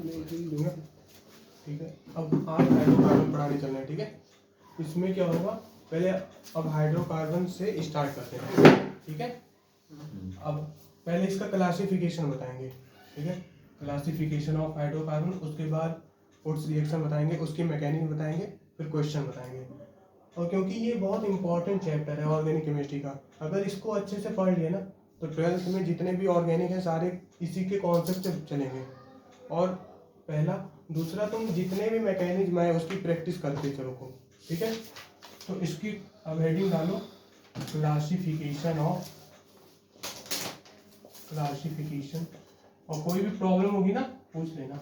ठीक है। अब आज हाइड्रोकार्बन पढ़ाने चलना है, ठीक है। इसमें क्या होगा, पहले अब हाइड्रोकार्बन से स्टार्ट करते हैं, ठीक है। अब पहले इसका क्लासिफिकेशन बताएंगे, ठीक है। क्लासिफिकेशन ऑफ हाइड्रोकार्बन, उसके बाद वुड्स रिएक्शन बताएंगे, उसके मैकेनिज्म बताएंगे, फिर क्वेश्चन बताएंगे। और क्योंकि ये बहुत इंपॉर्टेंट चैप्टर है ऑर्गेनिक केमिस्ट्री का, अगर इसको अच्छे से पढ़ लिया ना तो 12th में जितने भी ऑर्गेनिक हैं सारे इसी के कॉन्सेप्ट से चलेंगे। और पहला, दूसरा, तुम जितने भी मैकेनिज्म है उसकी प्रैक्टिस करते चलो, ठीक है। तो इसकी अब हेडिंग डालो, क्लासिफिकेशन और कोई भी प्रॉब्लम होगी ना पूछ लेना।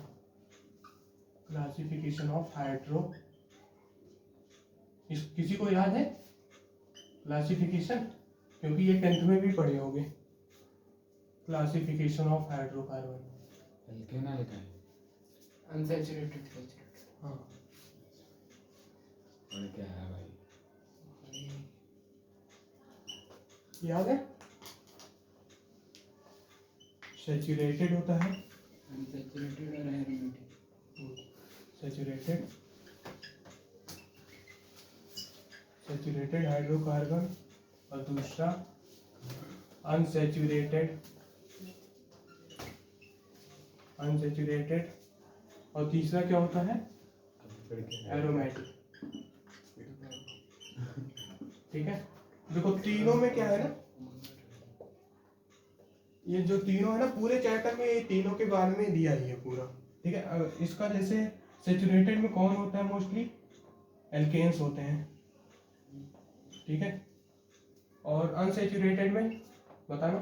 क्लासिफिकेशन ऑफ हाइड्रो, किसी को याद है क्लासिफिकेशन, क्योंकि ये 10th में भी पढ़े होगे। Classification of hydrocarbon, alkane alkyne unsaturated. हाँ और क्या है भाई, याद है। सैचुरेटेड होता है, अनसैचुरेटेड और एरोमेटिक। सैचुरेटेड हाइड्रोकार्बन और दूसरा अनसैचुरेटेड और तीसरा क्या होता है, एरोमेटिक, ठीक है। देखो तीनों में क्या है ना, ये जो तीनों है ना पूरे चैप्टर में ये तीनों के बारे में दिया ही है पूरा, ठीक है। इसका जैसे सैचुरेटेड में कौन होता है, मोस्टली एल्केन्स होते हैं, ठीक है। और अनसैचुरेटेड में बताना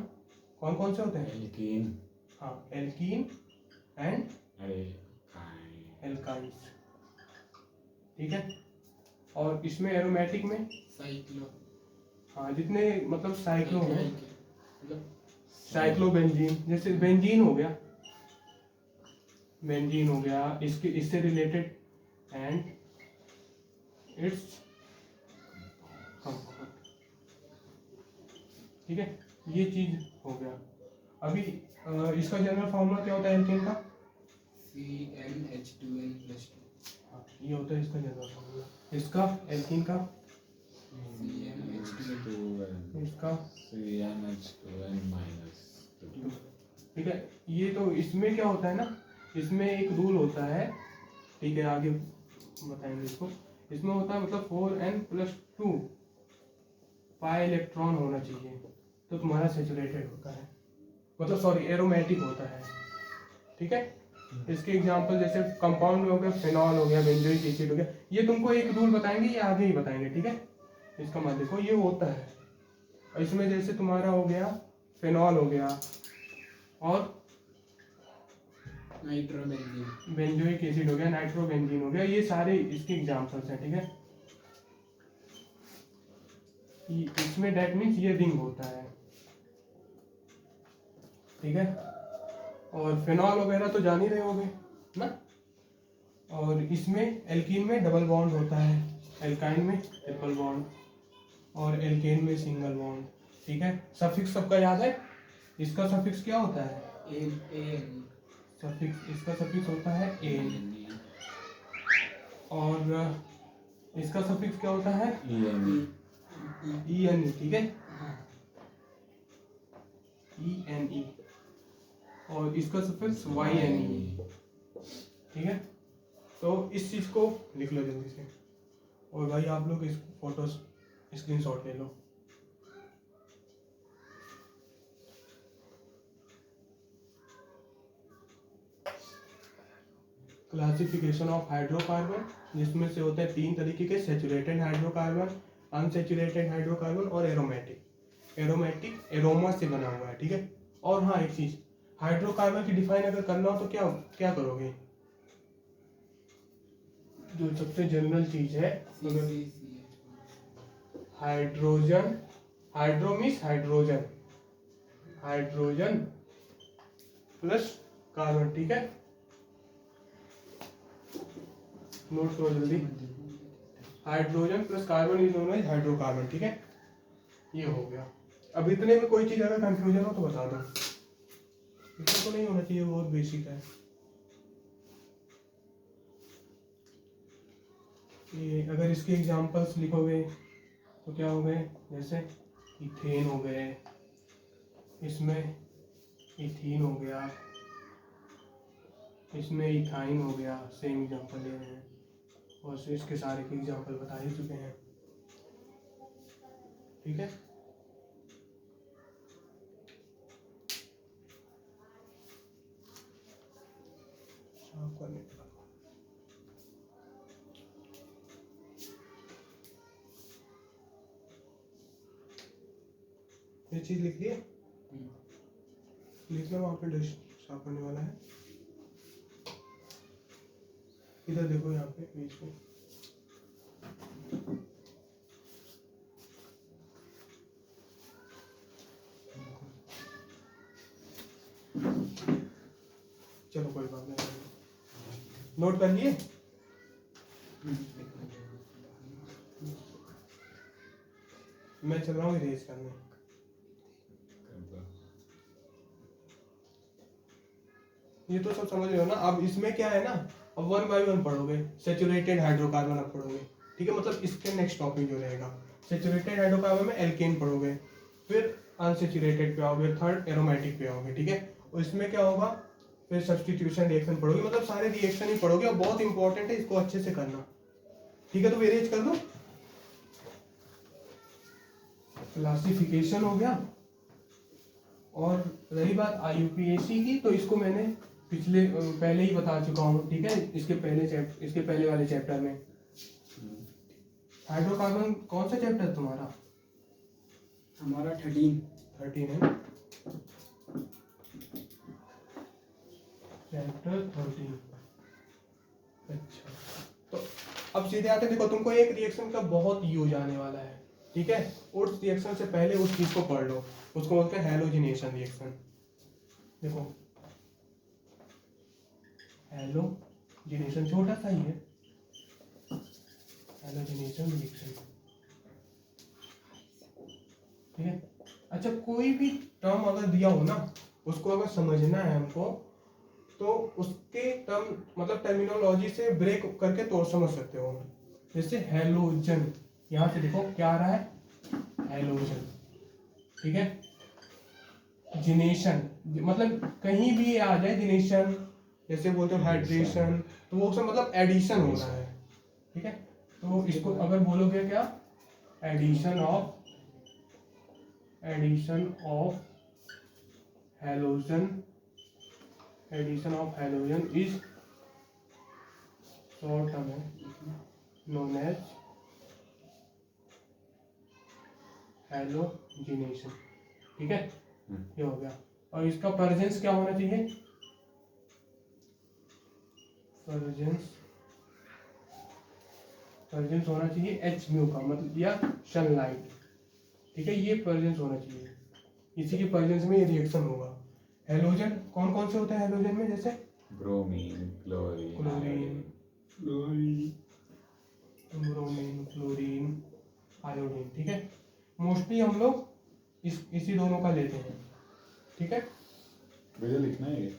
कौन कौन से होते हैं। एल्कीन, हाँ, एल्कीन एंड एल्काइन, एल्काइंस, ठीक है। और इसमें एरोमेटिक में साइक्लो, हाँ जितने मतलब साइक्लो हो, मतलब साइक्लोबेंजीन, जैसे बेंजीन हो गया, इसके इससे रिलेटेड एंड इट्स कंपाउंड, ठीक है। ये चीज हो गया। अभी इसका जनरल फॉर्मूला क्या होता है एल्केन का, CnH2n+2। हाँ, ये होता है इसका जनरल फॉर्मूला। इसका एल्कीन का, CnH2n, इसका CnH2n-2, ठीक है। ये तो इसमें क्या होता है ना, इसमें एक रूल होता है, ठीक है, आगे बताएंगे इसको। इसमें होता है मतलब 4n+2 पाई इलेक्ट्रॉन होना चाहिए तो तुम्हारा सैचुरेटेड होता है, मतलब सॉरी एरोमेटिक होता है, ठीक है। इसके एग्जांपल जैसे कंपाउंड में हो गया फिनॉल हो गया, बेंजोइक एसिड हो गया, ये तुमको एक रूल बताएंगे, ये आगे ही बताएंगे, ठीक है। इसका मत देखो, ये होता है। और इसमें जैसे तुम्हारा हो गया फिनॉल हो गया और नाइट्रोबेंजीन, बेंजोइक एसिड हो गया, नाइट्रोबेंजीन हो गया, ये सारे इसके एग्जांपल्स हैं, ठीक है। इसमें डेट मीन्स ये रिंग होता है, ठीक है। और फिनॉल वगैरह तो जान ही रहे होगे ना। और इसमें एल्कीन में डबल बॉन्ड होता है, एल्काइन में ट्रिपल बॉन्ड और एल्केन में सिंगल बॉन्ड, ठीक है। सफिक्स सबका याद है, इसका सफिक्स क्या होता है, सफिक्स, इसका सफिक्स होता है एन, और इसका सफिक्स क्या होता है ई एन, ठीक है, ई एन ई, और इसका सफिक्स वाई एन ई, ठीक है। तो इस चीज को लिख लो जल्दी से, और भाई आप लोग इस फोटो स्क्रीनशॉट ले लो। क्लासिफिकेशन ऑफ हाइड्रोकार्बन, जिसमें से होते हैं 3 तरीके के, सैचुरेटेड हाइड्रोकार्बन, अनसैचुरेटेड हाइड्रोकार्बन और एरोमेटिक। एरोमेटिक एरोमा से बना हुआ है, ठीक है। और हाँ एक चीज, हाइड्रोकार्बन की डिफाइन अगर करना हो तो क्या क्या करोगे, जो सबसे जनरल चीज है, hydrogen, hydro means hydrogen, hydrogen plus carbon, ठीक है। नोट करो जल्दी, hydrogen plus carbon is known as hydrocarbon, ठीक है। ये हो गया। अब इतने में कोई चीज अगर कंफ्यूजन हो तो बता दो, इतना तो नहीं होना चाहिए, बहुत बेसिक है। कि अगर इसके एग्जांपल्स लिखोगे तो क्या हो गए, जैसे इथेन हो गए, इसमें इथीन हो गया, इसमें इथाइन हो गया, सेम एग्जांपल ले रहे हैं और से इसके सारे के एग्जांपल बता ही चुके हैं। ठीक है, साफ करने के बाद ये चीज लिख लिए, लिखना वहाँ पे डस्ट साफ करने वाला है। इधर देखो यहाँ पे बीच में चलो कोई बात नहीं, नोट कर लिए। मैं चल रहा हूँ इरेज करने। ये तो सब समझ रहे हो ना। अब इसमें क्या है ना, अब 1 by 1 पढ़ोगे। सेचुरेटेड हाइड्रोकार्बन अब पढ़ोगे, ठीक है, मतलब इसके नेक्स्ट टॉपिक जो रहेगा सेचुरेटेड हाइड्रोकार्बन में एल्केन पढ़ोगे, फिर अनसेचुरेटेड पे आओगे, थर्ड एरोमेटिक पे आओगे, ठीक है। और इसमें क्या होगा, फिर सब्स्टिट्यूशन रिएक्शन पढ़ोगे, मतलब सारे रिएक्शन ही पढ़ोगे और बहुत इंपॉर्टेंट है, इसको अच्छे से करना, ठीक है। तो इरेज कर दो। क्लासिफिकेशन हो गया। और रही बात IUPAC की, तो इसको मैंने पहले ही बता चुका हूँ, ठीक है, इसके पहले वाले चैप्टर में। हाइड्रोकार्बन कौन सा चैप्टर है तुम्हारा? हमारा 13 है, चैप्टर 13। अच्छा, तो अब सीधे आते देखो, तुमको एक रिएक्शन का बहुत यूज आने वाला है, ठीक है। उस रिएक्शन से पहले उस चीज को पढ़ लो, उसको बोलते हैं हैलोजिनेशन रिएक्शन। देखो हैलोजिनेशन छोटा सा ही है, हैलोजिनेशन रिएक्शन, ठीक है। अच्छा, कोई भी टर्म अगर दिया हो ना, उसको अगर समझना है हमको, तो उसके टर्म मतलब टर्मिनोलॉजी से ब्रेक करके तो समझ सकते हो। जैसे हैलोजन, यहाँ से देखो क्या आ रहा है, हैलोजन, ठीक है। जिनेशन मतलब कहीं भी आ जाए जिनेशन, जैसे बोलते हो हाइड्रेशन, तो वो सब मतलब एडिशन हो रहा है, ठीक है। तो इसको अगर बोलोगे क्या, addition of halogen, addition of halogen is short term है, नोन एज हैलोजिनेशन, ठीक है। ये हो गया। और इसका प्रेजेंस क्या होना चाहिए, प्रेजेंस होना चाहिए H म्यू का, मतलब या सनलाइट, ठीक है, ये प्रेजेंस होना चाहिए। इसी के प्रेजेंस में ये रिएक्शन होगा। हैलोजन कौन कौन से होते हैं हैलोजन में, जैसे ब्रोमीन, क्लोरीन, फ्लोरीन, आयोडीन, ठीक है। मोस्टली हम लोग इसी दोनों का लेते हैं, ठीक है। भैया लिखना है ये?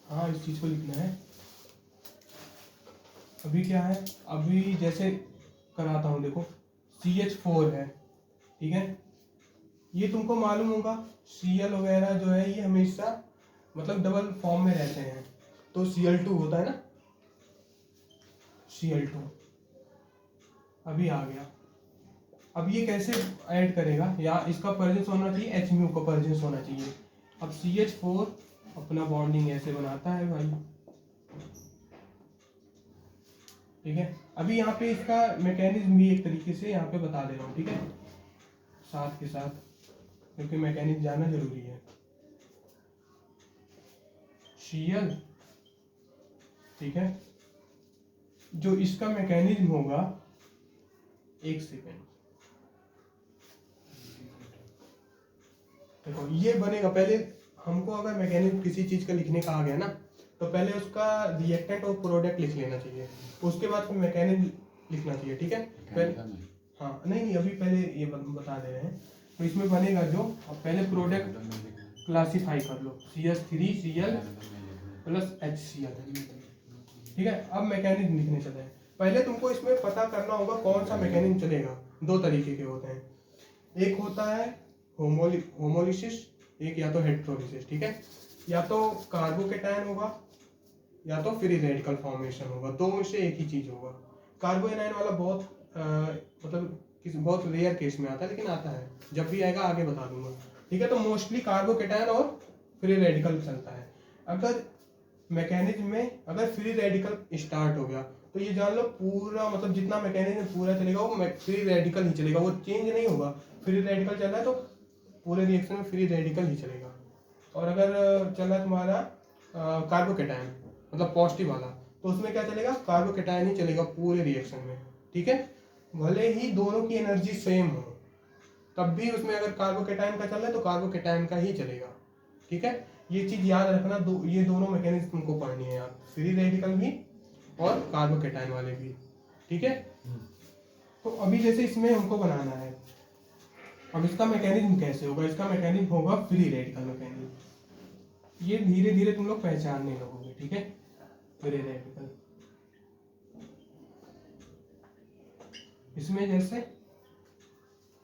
हाँ, इस चीज को लिखना है। अभी क्या है, अभी जैसे कराता हूँ, देखो CH4 है, ठीक है। ये तुमको मालूम होगा, Cl वगैरह जो है ये हमेशा मतलब डबल फॉर्म में रहते हैं, तो Cl2 होता है ना, Cl2 अभी आ गया। अब ये कैसे ऐड करेगा, या इसका प्रेजेंस होना चाहिए H म्यू का प्रेजेंस होना चाहिए। अब CH4 अपना बॉन्डिंग ऐसे बनाता है भाई, ठीक है। अभी यहाँ पे इसका मैकेनिज्म भी एक तरीके से यहाँ पे बता दे रहा हूँ, ठीक है, साथ के साथ, क्योंकि मैकेनिज्म जानना जरूरी है। Cl, ठीक है, जो इसका मैकेनिज्म होगा, एक सेकेंड, देखो ये बनेगा। पहले हमको अगर मैकेनिज्म किसी चीज का लिखने का आ गया ना, तो पहले उसका रिएक्टेंट और प्रोडक्ट लिख लेना चाहिए, उसके बाद फिर मैकेनिज्म लिखना चाहिए, ठीक है। पहले हाँ, नहीं अभी पहले ये बता दे रहे हैं। तो इसमें बनेगा जो, अब पहले प्रोडक्ट क्लासीफाई कर लो, CH3Cl + HCl, ठीक है। अब मैकेनिज्म लिखने चले हैं। पहले तुमको इसमें पता करना होगा कौन सा मैकेनिज्म चलेगा। दो तरीके के होते हैं, एक होता है होमोलिसिस, एक या तो हेटेरोलिसिस, ठीक है। या तो कार्बोकेटायन होगा या तो फ्री रेडिकल फॉर्मेशन होगा, दो में से एक ही चीज होगा। कार्बोएनायन वाला बहुत रेयर केस में आता है, लेकिन आता है, जब भी आएगा आगे बता दूंगा, ठीक है। तो मोस्टली कार्बोकेटायन और फ्री रेडिकल चलता है। अगर मैकेनिज्म में अगर फ्री रेडिकल स्टार्ट हो गया तो ये जान लो पूरा मतलब जितना मैकेनिज्म पूरा चलेगा वो फ्री रेडिकल ही चलेगा, वो चेंज नहीं होगा। फ्री रेडिकल चल रहा है तो पूरे रिएक्शन में फ्री रेडिकल ही चलेगा। और अगर चल रहा है तुम्हारा कार्बोकेटायन मतलब पॉजिटिव वाला, तो उसमें क्या चलेगा, कार्बोकेटायन ही चलेगा पूरे रिएक्शन में, ठीक है। भले ही दोनों की एनर्जी सेम हो तब भी उसमें अगर कार्बोकेटायन का चल रहा है तो कार्बोकेटायन का ही चलेगा, ठीक है। ये चीज याद रखना, ये दोनों मैकेनिज्म तुमको पढ़नी है यार, फ्री रेडिकल भी और कार्बोकेटायन वाले भी, ठीक है। तो अभी जैसे इसमें हमको बनाना है, अब इसका मैकेनिज्म कैसे होगा, इसका मैकेनिज्म होगा फ्री रेडिकल मैकेनिज्म। ये धीरे धीरे तुम लोग पहचानने लगोगे, ठीक है। फ्री रेडिकल इसमें जैसे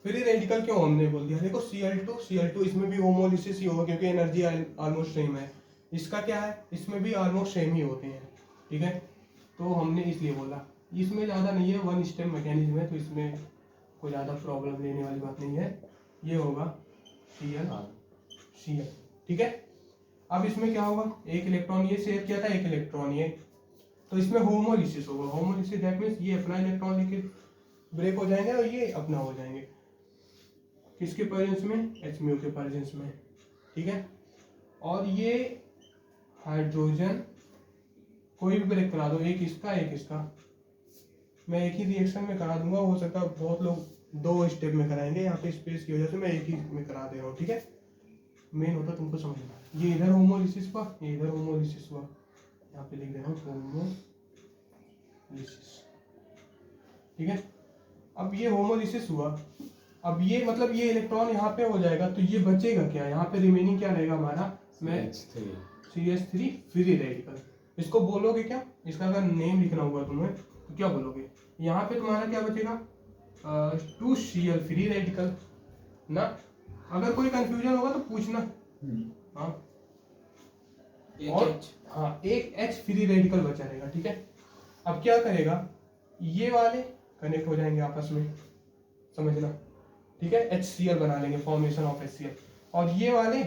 फ्री रेडिकल क्यों हमने बोल दिया, देखो Cl2 इसमें भी होमोलिसिस ही होगा क्योंकि एनर्जी ऑलमोस्ट सेम है। इसका क्या है, इसमें भी ऑलमोस्ट सेम ही होते हैं, ठीक है। तो हमने इसलिए बोला, इसमें ज़्यादा नहीं है, वन स्टेप मैकेनिज्म है तो इसमें कोई ज़्यादा प्रॉब्लम लेने वाली बात नहीं है। ये होगा Cl, ठीक है। अब इसमें क्या होगा, एक इलेक्ट्रॉन ये शेयर किया था, एक इलेक्ट्रॉन ये, तो इसमें होमोलिसिस होगा। होमोलिसिस दैट मीन्स ये अपना इलेक्ट्रॉन लेके ब्रेक हो जाएंगे और ये अपना हो जाएंगे, किसके प्रेजेंस में, H म्यू के प्रेजेंस में, ठीक है। और ये हाइड्रोजन कोई भी ब्रेक करा दो, एक इसका एक इसका, मैं एक ही रिएक्शन में करा दूंगा। हो सकता है बहुत लोग दो स्टेप में कराएंगे, यहाँ पे स्पेस की वजह से मैं एक ही में करा दे रहा हूँ, ठीक है। मेन होता तुमको समझना, ये इधर होमोलिसिस हुआ, ये इधर होमोलिसिस हुआ, यहाँ पे लिख दे रहा हूँ होमोलिसिस, ठीक है। अब ये होमोलिसिस हुआ, अब ये मतलब ये इलेक्ट्रॉन यहाँ पे हो जाएगा तो ये बचेगा क्या, यहाँ पे रिमेनिंग क्या रहेगा हमारा, मैं CH3 फ्री रेडिकल। इसको बोलोगे क्या, इसका अगर नेम लिखना होगा तुम्हें तो क्या बोलोगे, यहाँ पे तुम्हारा क्या बचेगा 2Cl फ्री रेडिकल ना। अगर कोई कंफ्यूजन होगा तो पूछना। हाँ और हाँ एक H फ्री रेडिकल बचा रहेगा, ठीक है। अब क्या करेगा, ये वाले कनेक्ट हो जाएंगे आपस में, समझना, ठीक है। HCl बना लेंगे, फॉर्मेशन ऑफ HCl, और ये वाले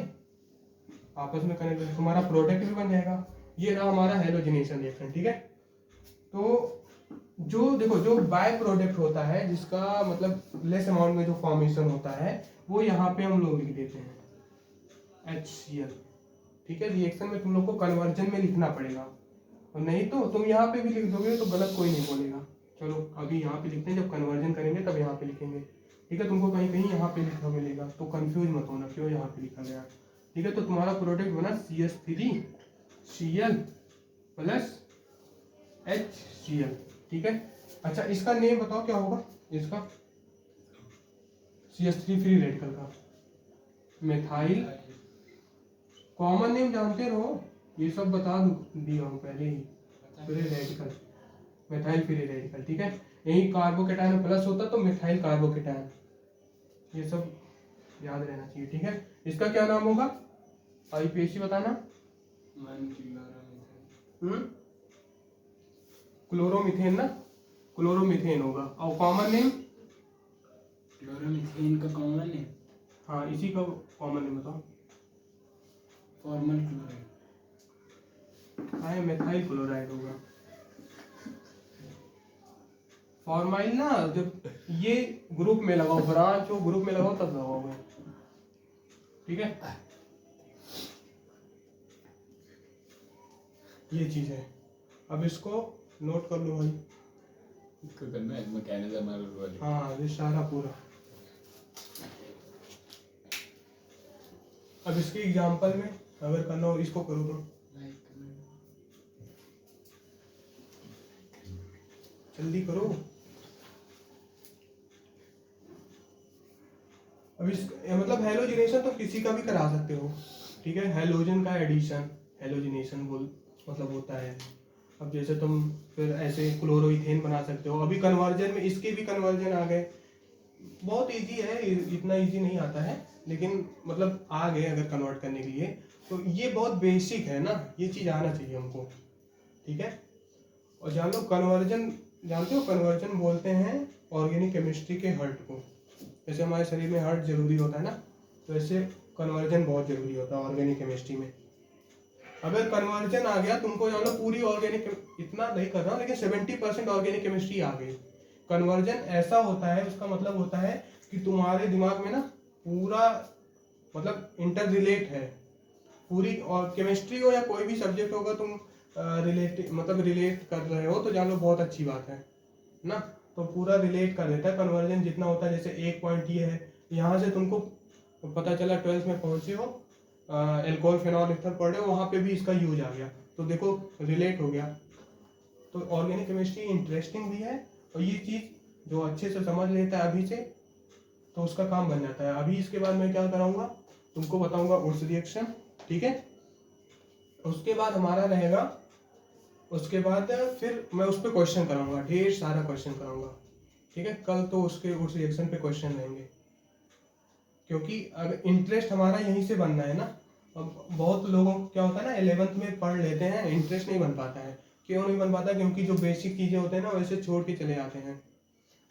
आपस में कनेक्ट, तुम्हारा प्रोडक्ट भी बन जाएगा। ये रहा हमारा हैलोजिनेशन रिएक्शन, ठीक है। तो जो देखो जो बाय प्रोडक्ट होता है जिसका मतलब लेस अमाउंट में जो फॉर्मेशन होता है वो यहाँ पे हम लोग लिख देते हैं HCl, ठीक है। रिएक्शन में तुम लोग को कन्वर्जन में लिखना पड़ेगा, और नहीं तो तुम यहाँ पे भी लिख दोगे तो गलत कोई नहीं बोलेगा। चलो अभी यहाँ पे लिखते हैं, जब कन्वर्जन करेंगे तब यहाँ पे लिखेंगे, ठीक है। तुमको कहीं कहीं यहाँ पे लिखा मिलेगा तो कंफ्यूज मत होना क्यों यहाँ पे लिखा गया, ठीक है। तो तुम्हारा प्रोडक्ट बना CH3Cl प्लस HCl, ठीक है। अच्छा इसका नेम बताओ क्या होगा, इसका CH3 फ्री रेडिकल का मेथाइल, कॉमन नेम जानते रहो, ये सब बता दिया हूँ पहले ही, free radical, methyl free radical, ठीक है। यही कार्बोकेटायन प्लस होता तो मेथाइल कार्बोकेटायन, ये सब याद रहना चाहिए, ठीक है। इसका क्या नाम होगा, IUPAC बताना, क्लोरोमीथेन ना, क्लोरोमीथेन होगा। और कॉमन नेम, क्लोरोमीथेन का कॉमन नेम, हाँ इसी का कॉमन नेम बताओ, फॉर्मल क्लोराइड, हाँ मेथाइल क्लोराइड होगा। फॉर्माइल ना जब ये ग्रुप में लगाओ, ब्रांच हो ग्रुप में लगाओ तब लगाओगे, ठीक है। ये चीज है, अब इसको नोट कर लो भाई, इसको करना है मैकेनिज्म वाली। हाँ ये सारा पूरा। अब इसके एग्जांपल में अगर करना हो इसको करो तो जल्दी करो। अब इस मतलब हैलोजिनेशन तो किसी का भी करा सकते हो, ठीक है। हैलोजन का एडिशन हैलोजिनेशन बोल मतलब होता है। अब जैसे तुम फिर ऐसे क्लोरोइथेन बना सकते हो। अभी कन्वर्जन में इसके भी कन्वर्जन आ गए, बहुत इजी है, इतना इजी नहीं आता है लेकिन मतलब आ गए अगर कन्वर्ट करने के लिए। तो ये बहुत बेसिक है ना, ये चीज़ आना चाहिए हमको, ठीक है। और जान लो कन्वर्जन, जानते हो कन्वर्जन बोलते हैं ऑर्गेनिक केमिस्ट्री के हर्ट को। जैसे हमारे शरीर में हर्ट जरूरी होता है ना, तो ऐसे कन्वर्जन बहुत जरूरी होता है ऑर्गेनिक केमिस्ट्री में। अगर कन्वर्जन आ गया तुमको जान लो पूरी ऑर्गेनिक, इतना नहीं कर रहा हूँ लेकिन 70% ऑर्गेनिक केमिस्ट्री आ गई। कन्वर्जन ऐसा होता है, उसका मतलब होता है कि तुम्हारे दिमाग में ना पूरा मतलब इंटर रिलेट है पूरी, और केमिस्ट्री हो या कोई भी सब्जेक्ट होगा तुम रिलेट कर रहे हो तो जान लो बहुत अच्छी बात है ना। तो पूरा रिलेट कर देता है कन्वर्जन जितना होता है। जैसे एक पॉइंट ये है, यहाँ से तुमको पता चला 12th में पहुंचे हो, एल्कोहल फेनॉल ईथर पढ़ रहे हो, वहाँ पे भी इसका यूज आ गया, तो देखो रिलेट हो गया। तो ऑर्गेनिक केमिस्ट्री इंटरेस्टिंग भी है, और ये चीज़ जो अच्छे से समझ लेता है अभी से तो उसका काम बन जाता है। अभी इसके बाद मैं क्या कराऊंगा, तुमको बताऊंगा उस रिएक्शन, ठीक है। उसके बाद हमारा रहेगा, उसके बाद फिर मैं उस पर क्वेश्चन कराऊंगा, ढेर सारा क्वेश्चन कराऊंगा, ठीक है। कल तो उसके उस रिएक्शन पे क्वेश्चन रहेंगे, क्योंकि अगर इंटरेस्ट हमारा यहीं से बनना है ना। अब बहुत लोगों को क्या होता है ना, 11th में पढ़ लेते हैं, इंटरेस्ट नहीं बन पाता है। क्यों नहीं बन पाता? क्योंकि जो बेसिक चीज़ें होते हैं ना वैसे छोड़ के चले जाते हैं।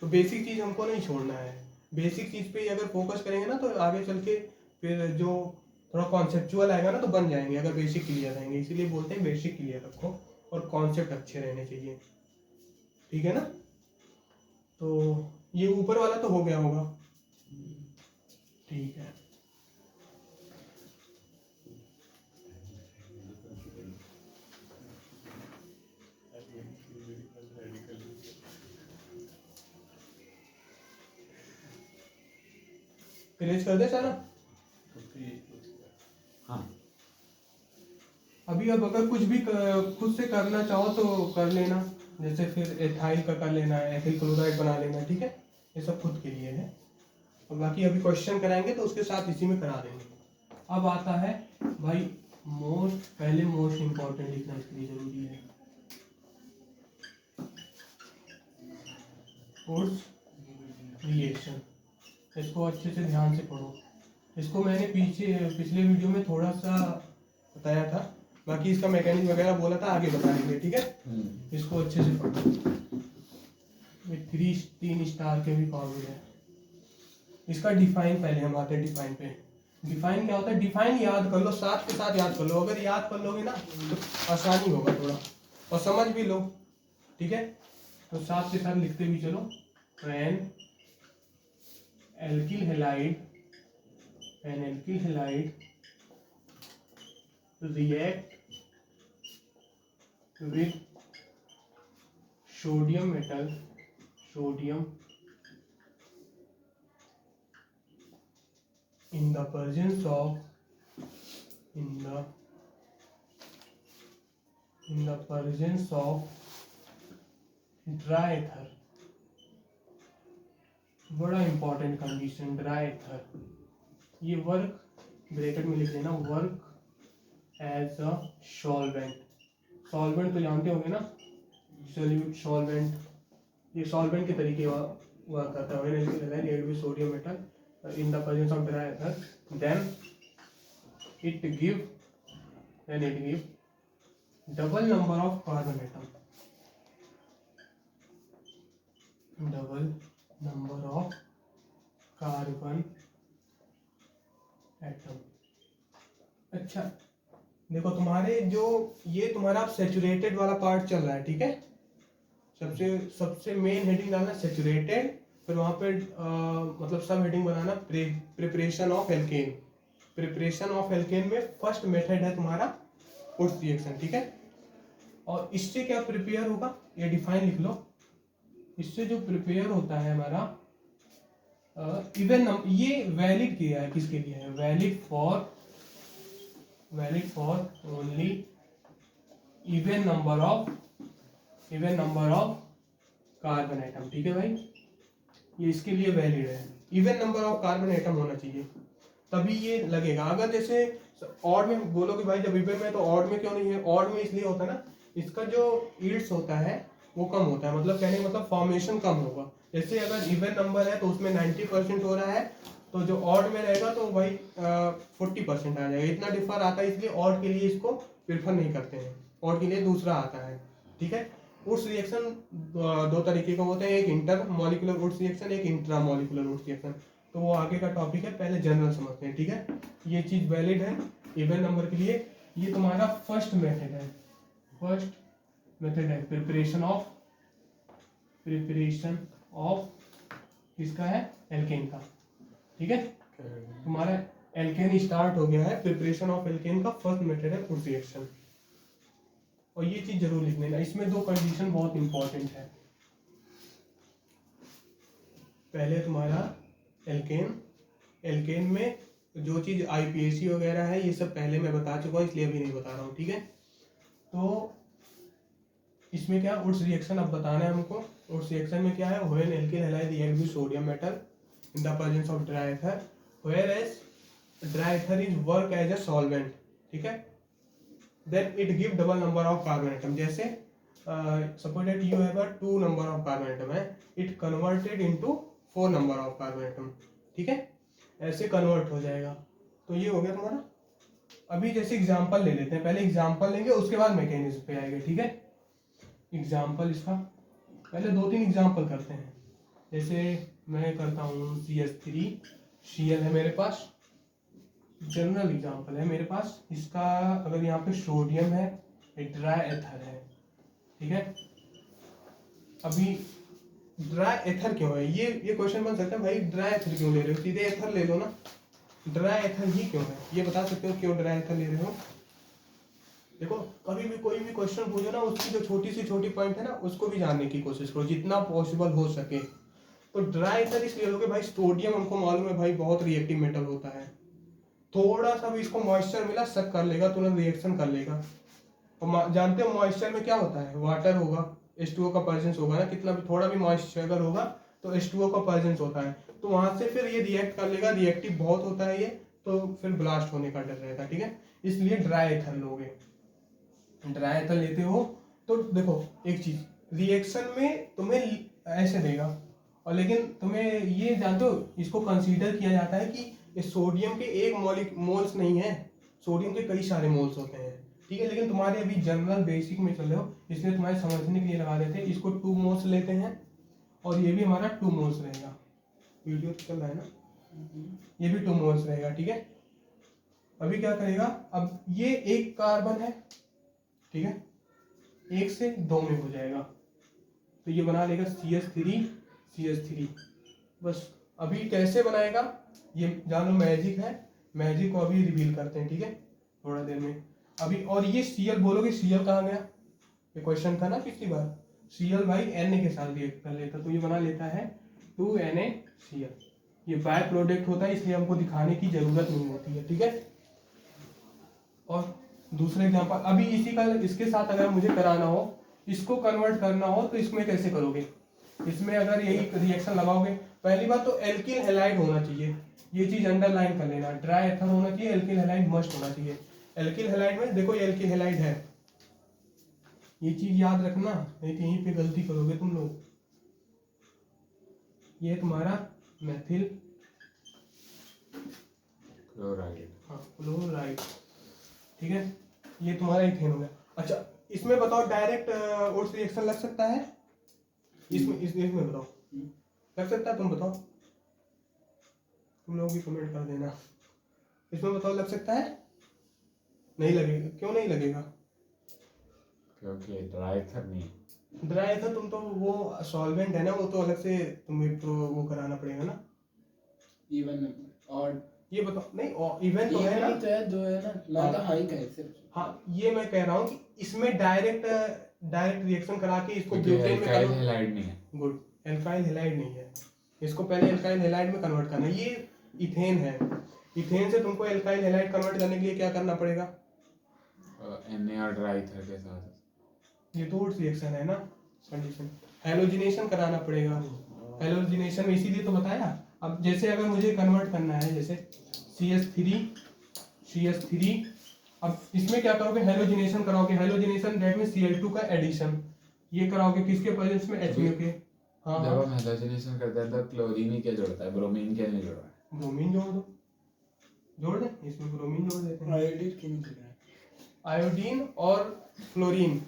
तो बेसिक चीज़ हमको नहीं छोड़ना है, बेसिक चीज़ पे ही अगर फोकस करेंगे ना तो आगे चल के फिर जो थोड़ा कॉन्सेप्चुअल आएगा ना तो बन जाएंगे, अगर बेसिक क्लियर रहेंगे। इसीलिए बोलते हैं बेसिक क्लियर रखो और कॉन्सेप्ट अच्छे रहने चाहिए, ठीक है ना। तो ये ऊपर वाला तो हो गया होगा, ठीक है। क्रेज कर दे सारा। हाँ अभी अब अगर कुछ भी खुद से करना चाहो तो कर लेना, जैसे फिर एथाइल का कर लेना है, एथिल क्लोराइड बना लेना, ठीक है। ये सब खुद के लिए है, और बाकी अभी क्वेश्चन कराएंगे तो उसके साथ इसी में करा देंगे। अब आता है भाई पहले मोस्ट इम्पोर्टेंट लिखना इसके लिए जरूरी है, कोर्स रिएक्शन। इसको अच्छे से ध्यान से पढ़ो। इसको मैंने पिछले वीडियो में थोड़ा सा बताया था, बाकी इसका मैकेनिज्म वगैरह बोला था, आगे बताएंगे, ठीक है। इसको अच्छे से पढ़ो। ये 3 स्टार के भी फॉर्मूले हैं। इसका डिफाइन पहले हम आते हैं डिफाइन पे। डिफाइन क्या होता है? डिफाइन याद कर लो, साथ के साथ याद कर लो। अगर याद कर लोगे ना तो आसानी होगा थोड़ा, और समझ भी लो, ठीक है। तो साथ के साथ लिखते भी चलो। An alkyl halide react with sodium metal in the presence of dry ether। बड़ा इंपॉर्टेंट कंडीशन, ड्राई एथर। ये वर्क ब्रैकेट में लिख देना, work as a solvent. Solvent तो जानते होंगे ना, सोल्यूट सॉल्वेंट। ये सॉल्वेंट के तरीके वर्क करता है। React with sodium metal in the presence of dry ether, then it give double number of carbon atom, double number of carbon atom. अच्छा देखो, तुम्हारे जो ये तुम्हारा सैचुरेटेड वाला पार्ट चल रहा है, ठीक है। सबसे मेन हेडिंग डालना सैचुरेटेड, फिर वहां पे मतलब सब heading banana preparation of alkene. Preparation of alkene में फर्स्ट मेथड है तुम्हारा उस रिएक्शन, ठीक है। और इससे क्या प्रिपेयर होगा ये डिफाइन लिख लो। इससे जो प्रिपेयर होता है हमारा इवन ये वैलिड किया है, किसके लिए है? Valid for only even number of carbon atom, ठीक है भाई। ये इसके लिए वैलिड है, even number of carbon atom होना चाहिए तभी ये लगेगा। अगर जैसे ऑड में बोलोगे भाई जब इवन में, तो ऑड में क्यों नहीं है? ऑड में इसलिए होता है ना इसका जो ईल्ड्स होता है वो कम होता है, मतलब कहने का मतलब फॉर्मेशन कम होगा। जैसे अगर इवन नंबर है तो उसमें 90% हो रहा है, तो जो ऑड में रहेगा तो भाई 40% आ जाएगा। इतना डिफर आता है, इसलिए ऑड के लिए इसको प्रेफर नहीं करते हैं, ऑड के लिए दूसरा आता है। ठीक है, वुड्स रिएक्शन दो तरीके का होते हैं, एक इंटर मॉलिक्यूलर वुड्स रिएक्शन, एक इंट्रा मॉलिक्यूलर वुड्स रिएक्शन। तो वो आगे का टॉपिक है, पहले जनरल समझते हैं। ठीक है, ये चीज़ वैलिड है इवन नंबर के लिए। ये तुम्हारा फर्स्ट मेथड है, फर्स्ट मेथड है प्रिपरेशन ऑफ किसका है, एल्केन का। ठीक है, तुम्हारा एल्केन स्टार्ट हो गया है, प्रिपरेशन ऑफ एल्केन का फर्स्ट मेथड है वुड्स रिएक्शन। और ये चीज जरूर लिख लेना, इसमें दो कंडीशन बहुत इंपॉर्टेंट है। पहले तुम्हारा एल्केन में जो चीज आईपीएसी वगैरह है ये सब पहले मैं बता चुका हूँ, इसलिए अभी नहीं बता रहा हूँ। ठीक है, तो इसमें क्या वुड्स रिएक्शन अब बताना है हमको। वुड्स रिएक्शन में क्या है, when alkane halide react with sodium metal in the presence of dry ether, where as dry ether is work as a solvent. ठीक है, then it give double number of carbon atom। जैसे suppose that you have a 2 number of carbon atom है, it converted into 4 number of carbon atom। ठीक है, ऐसे convert हो जाएगा। तो ये हो गया तुम्हारा। अभी जैसे एग्जांपल ले लेते हैं, पहले एग्जांपल लेंगे उसके बाद मैकेनिज्म पे आएंगे। ठीक है, एग्जांपल इसका पहले 2-3 एग्जांपल करते हैं। जैसे मैं करता हूँ CH3 Cl है मेरे पास, जनरल एग्जांपल है मेरे पास इसका। अगर यहाँ पे सोडियम है, एक ड्राई एथर है। ठीक है, अभी ड्राई एथर क्यों है, ये क्वेश्चन बन सकता है, भाई ड्राई एथर क्यों ले रहे हो, सीधे एथर ले लो ना। ड्राई एथर ही क्यों है, ये बता सकते हो क्यों ड्राई एथर ले रहे हो। देखो, कभी भी कोई भी क्वेश्चन पूछो ना, उसकी जो छोटी सी छोटी पॉइंट है ना उसको भी जानने की कोशिश करो जितना पॉसिबल हो सके। तो ड्राई एथर इसलिए लोगे भाई, सोडियम हमको मालूम है भाई बहुत रिएक्टिव मेटल होता है, थोड़ा सा भी इसको मॉइस्चर मिला शक कर लेगा, तुरंत रिएक्शन कर लेगा। और जानते हो मॉइस्चर में क्या होता है, वाटर होगा, H2O का प्रेजेंस होगा ना, कितना भी थोड़ा भी मॉइस्चर अगर होगा तो H2O का प्रेजेंस होता है, तो वहां से फिर ये रिएक्ट कर लेगा, रिएक्टिव बहुत होता है ये, तो फिर ब्लास्ट होने का डर रहेगा। ठीक है, इसलिए ड्राई एथर लोगे। ड्राई एथर लेते हो तो देखो एक चीज, रिएक्शन में तुम्हें ऐसे देगा, और लेकिन तुम्हें ये जानते हो इसको कंसीडर किया जाता है कि इस सोडियम के एक मोल्स नहीं है, सोडियम के कई सारे मोल्स होते हैं। ठीक है, लेकिन तुम्हारे अभी जनरल बेसिक में चल रहे हो, इसलिए तुम्हारे समझने के लिए लगा देते हैं। इसको 2 मोल्स लेते हैं और ये भी हमारा 2 मोल्स रहेगा। वीडियो चल रहा है ना, ये भी 2 मोल्स रहेगा। ठीक है, अभी क्या करेगा, अब ये एक कार्बन है, ठीक है, 1 से 2 में हो जाएगा, तो ये बना लेगा CH3 बस। अभी कैसे बनाएगा ये जानो, मैजिक है, मैजिक को अभी रिवील करते हैं। ठीक है, थोड़ा देर में अभी। और ये Cl बोलोगे, Cl कहाँ गया, ये क्वेश्चन था ना पिछली बार। Cl भाई Na के साथ रिएक्ट कर लेता, तो ये बना लेता है 2NaCl। ये बाय प्रोडक्ट होता है, इसलिए हमको दिखाने की जरूरत नहीं होती है। ठीक है, और दूसरा एग्जांपल अभी इसी का, इसके साथ अगर मुझे कराना हो, इसको कन्वर्ट करना हो, तो इसमें कैसे करोगे। इसमें अगर यही रिएक्शन लगाओगे, पहली बात तो एल्किल हैलाइड होना चाहिए, ये चीज अंडरलाइन कर लेना, ड्राई एथर होना चाहिए, एल्किल हैलाइड मस्ट होना चाहिए। एल्किल हैलाइड में देखो ये एल्किल हैलाइड है, ये चीज याद रखना, नहीं तो यहीं पे गलती करोगे तुम लोग। ये तुम्हारा मेथिल क्लोराइड, हाँ क्लोराइड। ठीक है, ये तुम्हारा इथेन हो गया। अच्छा, इसमें बताओ डायरेक्ट वुड्स रिएक्शन लग सकता है, इसमें बताओ लग सकता है, तुम बताओ, तुम लोग भी कमेंट कर देना, इसमें बताओ लग सकता है। नहीं लगेगा, क्यों नहीं लगेगा, क्योंकि ड्राई एथर नहीं, ड्राई एथर तुम तो वो सॉल्वेंट है ना, वो तो अलग से तुम्हें तो वो कराना पड़ेगा ना। इवन और ये बताओ, नहीं इवन तो है ना, तो है, 2 है ना, मैं तो हाई का है सिर्फ। हाँ ये मैं कह रहा हूँ कि इसमें डायरेक्ट रिएक्शन करा के इसको क्योंकि ब्यूटेन में एल्काइल हैलाइड नहीं है। गुड, एल्काइल हैलाइड नहीं है, इसको पहले एल्काइल हैलाइड में कन्वर्ट करना है। ये इथेन है, इथेन से तुमको एल्काइल हैलाइड कन्वर्ट करने के लिए क्या करना पड़ेगा, Na और ड्राई एथर के साथ, ये तो वुड्स रिएक्शन है ना, कंडीशन हैलोजिनेशन कराना पड़ेगा। हैलोजिनेशन में इसीलिए तो बताया। अब जैसे अगर मुझे कन्वर्ट करना है, जैसे CH3 अब इसमें क्या करोगे, हेलोजिनेशन कराओगे, हेलोजिनेशन दैट मींस Cl2 का एडिशन, ये कराओगे किसके प्रेजेंस में, HCl के। हाँ जब हम हेलोजिनेशन करते हैं तो क्लोरीन ही क्या जोड़ता है, ब्रोमीन क्या नहीं जोड़ रहा है? ब्रोमीन जोड़ दो, जोड़ दे, इसमें ब्रोमीन जोड़ देते हैं। आयोडीन क्यों नहीं कर रहा है? आयोडीन और फ्लोरीन,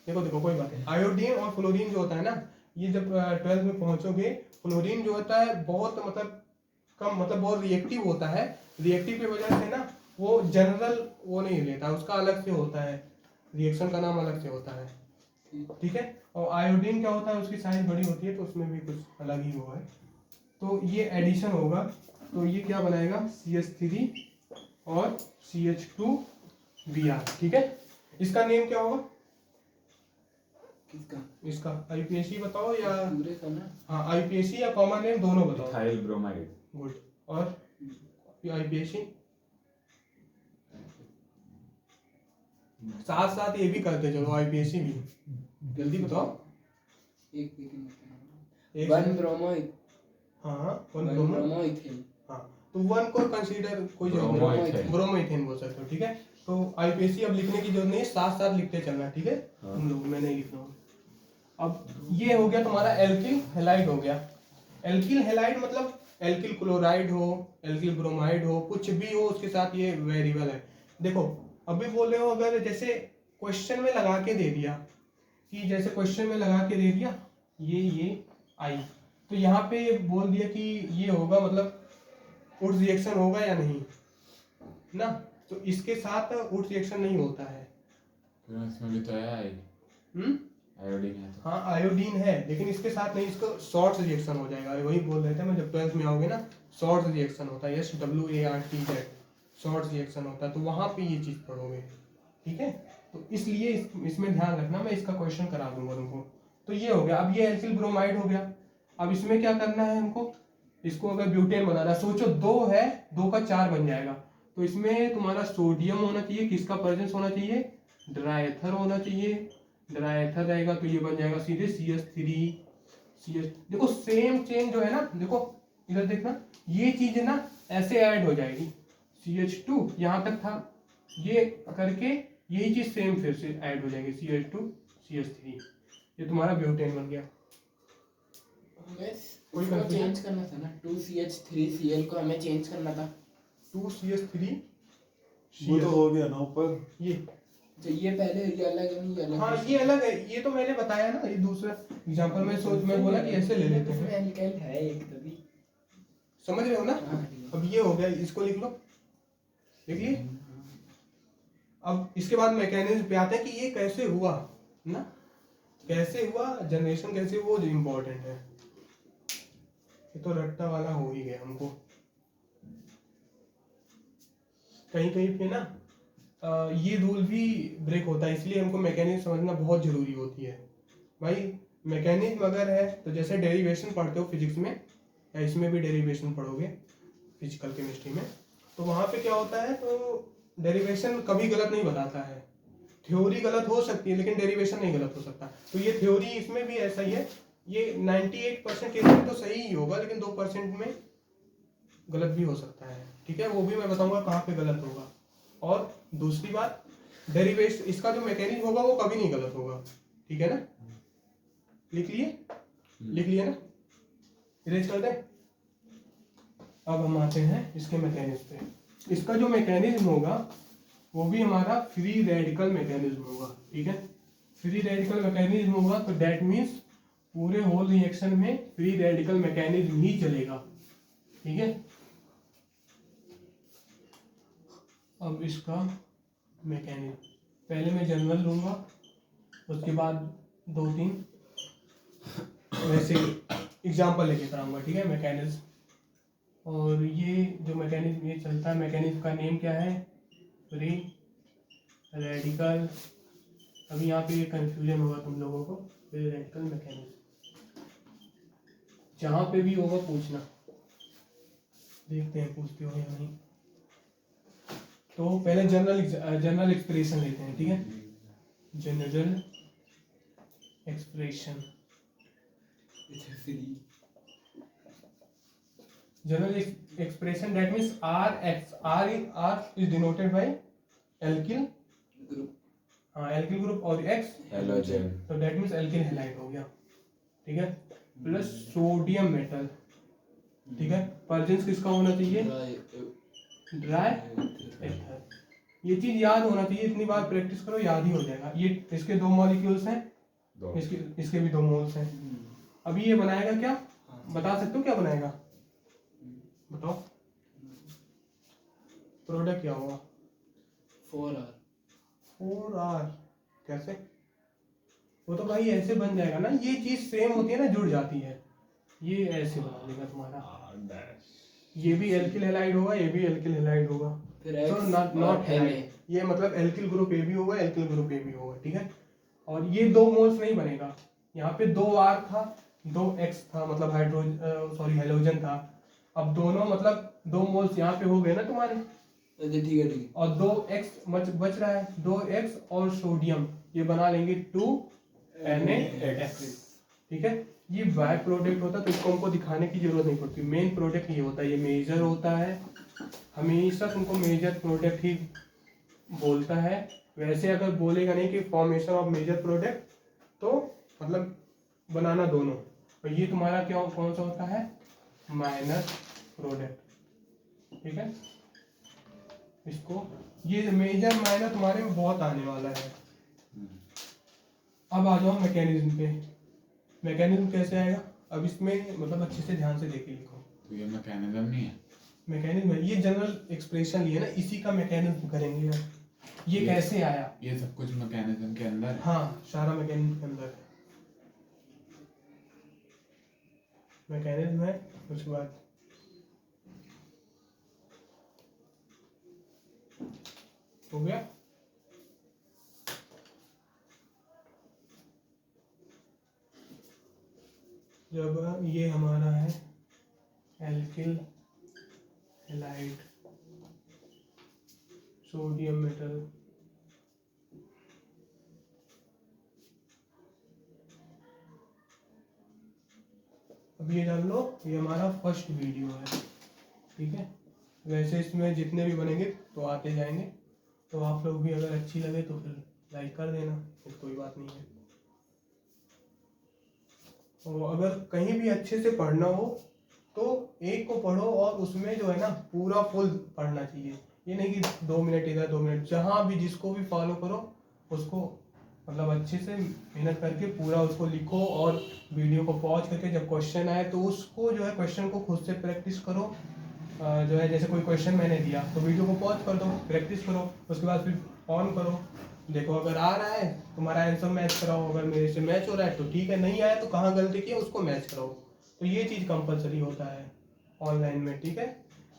देखो देखो कोई बात है, आयोडीन और फ्लोरीन जो होता है ना, ये जब 12th में पहुंचोगे, फ्लोरीन जो होता है बहुत मतलब कम, मतलब बहुत रिएक्टिव होता है, रिएक्टिव की वजह से ना वो जनरल वो नहीं लेता, उसका अलग से होता है, रिएक्शन का नाम अलग से होता है, ठीक है। और आयोडीन क्या होता है, उसकी साइज बड़ी होती है तो उसमें भी कुछ अलग ही वो है। तो ये एडिशन होगा, तो ये क्या बनाएगा, CH3 और CH2Br, ठीक है। इसका नेम क्या होगा, किसका? इसका IUPAC बताओ या, पूरे का ना? हाँ IUPAC या कॉमन नेम दोनों बताओ। Ethyl bromide. गुड, और IUPAC साथ साथ ये भी करते चलो, IUPAC भी जल्दी बताओ। एक सेकंड, एक वन second। ब्रोमो, हाँ one one bromo, bromo ethane. हाँ तो वन को कंसीडर कोई जरूरत नहीं, ब्रोमोइथेन। ब्रोमोइथेन बोल सकते हो, ठीक है। तो IUPAC अब लिखने की जरूरत नहीं है, साथ साथ लिखते चलना, ठीक है। हाँ। तुम लोग, मैं नहीं लिख रहा हूँ। अब ये हो गया तुम्हारा एल्किल हैलाइड हो गया। एल्किल हैलाइड मतलब एल्किल क्लोराइड हो, एल्किल ब्रोमाइड हो, कुछ भी हो उसके साथ ये वेरिएबल है। देखो अभी बोल रहे हो, अगर जैसे क्वेश्चन में लगा के दे दिया, कि जैसे क्वेश्चन में लगा के दे दिया ये आई, तो यहाँ पे बोल दिया कि ये होगा, मतलब वुड रिएक्शन होगा या नहीं ना, तो इसके साथ वुड रिएक्शन नहीं होता है। फिर इसमें भी तो है आयोडीन है तो। हाँ आयोडीन है, लेकिन इसके साथ नहीं, इसको शॉर्ट रिएक्शन हो जाएगा, वही बोल रहे थे मैं, जब 12th में आओगे ना, शॉर्ट रिएक्शन होता है, SWART, शॉर्ट रिएक्शन होता है, तो वहां पे ये चीज पढ़ोगे, ठीक है। तो इसलिए इसमें ध्यान रखना, मैं इसका क्वेश्चन करा दूंगा तुमको। तो ये हो गया, अब ये एल्किल ब्रोमाइड हो गया। अब इसमें क्या करना है हमको, इसको अगर ब्यूटेन बनाना, सोचो 2 है, 2 का 4 बन जाएगा, तो इसमें तुम्हारा सोडियम होना चाहिए, किसका प्रेजेंस होना चाहिए, ड्राइथर होना चाहिए, ड्राइथर रहेगा तो ये बन जाएगा सीधे CH3 देखो सेम चेन जो है ना, देखो इधर देखना, ये चीज ना ऐसे ऐड हो जाएगी, CH2 यहाँ तक था, ये करके यही चीज सेम फिर से ऐड हो जाएगी, CH2 CH3, ये तुम्हारा ब्यूटेन बन गया। कोई उसको confusion? चेंज करना था ना, 2CH3Cl को हमें चेंज करना था। 2CH3 वो तो हो गया ना ऊपर। ये, तो ये पहले ये अलग है, नहीं ये अलग हाँ है। ये अलग है, ये तो मैंने बताया ना, ये दूसरा एग्जांपल मैं बोला कि ऐसे ले लेते उसमें हैं, एल्काइल है एक तभी। समझ रहे हो ना। हाँ, ठीक है। अब ये हो गया, इसको लिख लो, लिख लिए। अब इसके बाद मैकेनिज्म पे आते हैं कि ये कैसे हुआ ना, कैसे हुआ जनरेशन, कैसे हुआ, जो इम्पोर्टेंट है। ये तो रट्टा वाला हो ही गया हमको, कहीं कहीं पे ना ये रूल भी ब्रेक होता है, इसलिए हमको मैकेनिज्म समझना बहुत जरूरी होती है भाई। मैकेनिज्म अगर है तो जैसे डेरिवेशन पढ़ते हो फिजिक्स में, या इसमें भी डेरिवेशन पढ़ोगे फिजिकल केमिस्ट्री में, तो वहाँ पे क्या होता है, तो डेरिवेशन कभी गलत नहीं बताता है, थ्योरी गलत हो सकती है लेकिन डेरिवेशन नहीं गलत हो सकता। तो ये थ्योरी इसमें भी ऐसा ही है, ये 98% केस में तो सही ही होगा, लेकिन 2% में गलत भी हो सकता है, ठीक है। वो भी मैं बताऊंगा कहाँ पे गलत होगा। और दूसरी बात, डेरिवेशन इसका जो मैकेनिज्म होगा वो कभी नहीं गलत होगा, ठीक है ना। लिख लिए, लिख लिए ना, इरेज कर दे। अब हम आते हैं इसके मैकेनिज्म पे। इसका जो मैकेनिज्म होगा वो भी हमारा फ्री रेडिकल मैकेनिज्म होगा, ठीक है। फ्री रेडिकल मैकेनिज्म होगा तो दैट मीन्स पूरे होल रिएक्शन में फ्री रेडिकल मैकेनिज्म ही चलेगा, ठीक है। अब इसका मैकेनिज्म पहले मैं जनरल लूंगा, उसके बाद 2-3 वैसे एग्जाम्पल लेके कराऊंगा, ठीक है, मैकेनिज्म। और ये जो मैकेनिज्म ये चलता है, मैकेनिज्म का नेम क्या है, फ्री रेडिकल। अभी यहाँ पे कंफ्यूजन होगा तुम लोगों को, फ्री रेडिकल मैकेनिज्म जहाँ पे भी होगा पूछना, देखते हैं पूछते हो या नहीं। तो पहले जनरल एक्सप्रेशन लेते हैं, ठीक है। General expression, general expression that means R is denoted by alkyl group. हाँ एल्किल ग्रुप और X हेलोजन। तो दैट मीन्स एल्किल हैलाइड हो गया, ठीक है। प्लस सोडियम मेटल, ठीक है। प्रेजेंस किसका होना चाहिए? Dry ether. ये चीज याद होना चाहिए, इतनी बार प्रैक्टिस करो याद ही हो जाएगा। ये इसके 2 मॉलिक्यूल्स हैं, दो। इसके भी 2 मोल्स हैं। अभी ये बनाएगा क्या, बता सकते हो क्या बनाएगा? बताओ प्रोडक्ट क्या होगा? 4R। 4R कैसे? वो तो भाई ऐसे बन जाएगा ना, ये चीज सेम होती है ना, जुड़ जाती है, ये ऐसे बना देगा तुम्हारा। ये भी एल्किल हैलाइड होगा, ये भी एल्किल हैलाइड होगा, फिर तो X नॉट और हैलाइड। ये मतलब एल्किल ग्रुप ए भी होगा, एल्किल ग्रुप ए भी होगा, ठीक है। और ये 2 मोल्स नहीं बनेगा, यहाँ पे 2R था, 2X था, मतलब हेलोजन था। अब दोनों मतलब 2 मोल्स यहाँ पे हो गए ना तुम्हारे, अच्छा ठीक है ठीक है। और 2X बच रहा है, 2X और सोडियम ये बना लेंगे 2NaX, ठीक है। ये बाय प्रोडक्ट होता है, तो इसको हमको दिखाने की जरूरत नहीं पड़ती। मेन प्रोडक्ट ये होता है, ये मेजर होता है, हमेशा तुमको मेजर प्रोडक्ट ही बोलता है। वैसे अगर बोलेगा नहीं कि फॉर्मेशन ऑफ मेजर प्रोडक्ट, तो मतलब बनाना दोनों। और ये तुम्हारा क्या कौन सा होता है? माइनर प्रोडक्ट, ठीक है। इसको ये मेजर माइनर तुम्हारे में बहुत आने वाला है। अब आ जाओ मैकेनिज्म पे। मैकेनिज्म कैसे आएगा? अब इसमें मतलब अच्छे से ध्यान से देख लिखो। तो ये मैकेनिज्म नहीं है? मैकेनिज्म है, ये जनरल एक्सप्रेशन लिए ना, इसी का मैकेनिज्म करेंगे अब। ये कैसे आया? ये सब कुछ मैकेनिज्म के अंदर है? हाँ सारा मैकेनिज्म के अंदर है। मैकेनिज्म है, उसके बाद हो गया। जब ये हमारा है एल्किल हैलाइड सोडियम मेटल, अब ये जान लो ये हमारा फर्स्ट वीडियो है, ठीक है। वैसे इसमें जितने भी बनेंगे तो आते जाएंगे, तो आप लोग भी अगर अच्छी लगे तो फिर लाइक कर देना, फिर कोई बात नहीं है। और अगर कहीं भी अच्छे से पढ़ना हो तो एक को पढ़ो और उसमें जो है ना पूरा फुल पढ़ना चाहिए। ये नहीं कि 2 मिनट इधर 2 मिनट, जहाँ भी जिसको भी फॉलो करो उसको मतलब अच्छे से मेहनत करके पूरा उसको लिखो, और वीडियो को पॉज करके जब क्वेश्चन आए तो उसको जो है क्वेश्चन को खुद से प्रैक्टिस करो। जो है जैसे कोई क्वेश्चन मैंने दिया तो वीडियो को पॉज कर दो, प्रैक्टिस करो, उसके बाद फिर ऑन करो, देखो अगर आ रहा है तुम्हारा आंसर मैच कराओ, अगर मेरे से मैच हो रहा है तो ठीक है, नहीं आया तो कहाँ गलती की है उसको मैच कराओ। तो ये चीज़ कंपलसरी होता है ऑनलाइन में, ठीक है।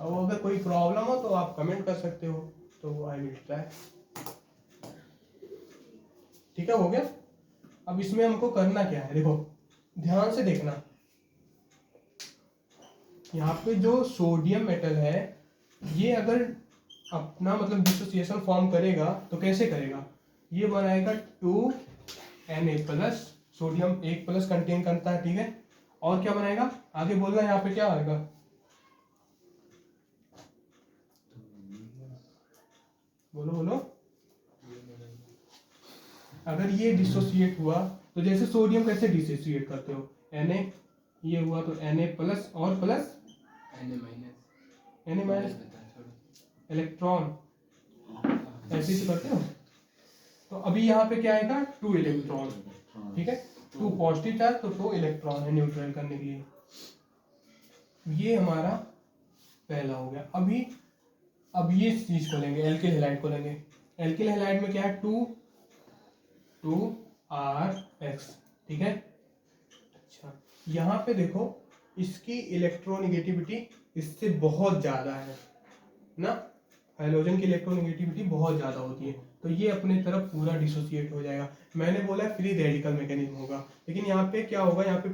और अगर कोई प्रॉब्लम हो तो आप कमेंट कर सकते हो, तो आई विल ट्राई, ठीक है। हो गया। अब इसमें हमको करना क्या है, देखो ध्यान से देखना। यहाँ पे जो सोडियम मेटल है ये अगर अपना मतलब डिसोसिएशन फॉर्म करेगा तो कैसे करेगा? ये बनाएगा 2Na+, सोडियम 1+ कंटेन करता है, ठीक है। और क्या बनाएगा आगे बोलना, यहाँ पे क्या आएगा? बोलो बोलो। अगर ये डिसोसिएट हुआ तो जैसे सोडियम कैसे डिसोसिएट करते हो? Na ये हुआ तो Na+ और प्लस Na- इलेक्ट्रॉन, ऐसे ही करते हो। तो अभी यहाँ पे क्या आएगा? 2 इलेक्ट्रॉन, ठीक है। 2 पॉजिटिव चार्ज तो 2 इलेक्ट्रॉन है न्यूट्रल करने के लिए। ये हमारा पहला हो गया। अब ये चीज को लेंगे, एल्किल हैलाइड को लेंगे। एल्किल हैलाइड में क्या है? 2RX, ठीक है। अच्छा यहाँ पे देखो इसकी इलेक्ट्रोनेगेटिविटी इससे बहुत ज्यादा है ना, हाइड्रोजन की इलेक्ट्रोनेगेटिविटी बहुत ज़्यादा होती है, तो ये अपने तरफ पूरा डिसोसिएट हो जाएगा। मैंने बोला फ्री रेडिकल मैकेनिज्म होगा, लेकिन यहाँ पे क्या होगा? यहाँ पे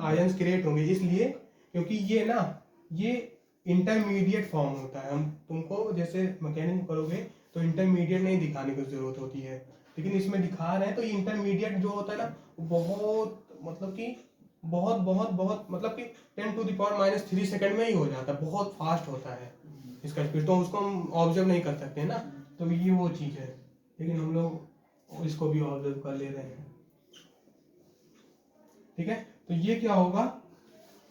आयंस क्रिएट होंगे, इसलिए क्योंकि ये ना ये इंटरमीडिएट फॉर्म होता है। हम तुमको जैसे मैकेनिज्म करोगे तो इंटरमीडिएट नहीं दिखाने की जरूरत होती है, लेकिन इसमें दिखा रहे हैं। तो ये इंटरमीडिएट जो होता है ना बहुत मतलब कि बहुत बहुत बहुत मतलब कि 10⁻³ सेकंड में ही हो जाता है, बहुत फास्ट होता है इसका स्पीड, तो उसको हम ऑब्जर्व नहीं कर सकते ना। तो ये वो चीज़ है, लेकिन हम लोग इसको भी ऑब्जर्व कर ले रहे हैं। ठीक है, तो ये क्या होगा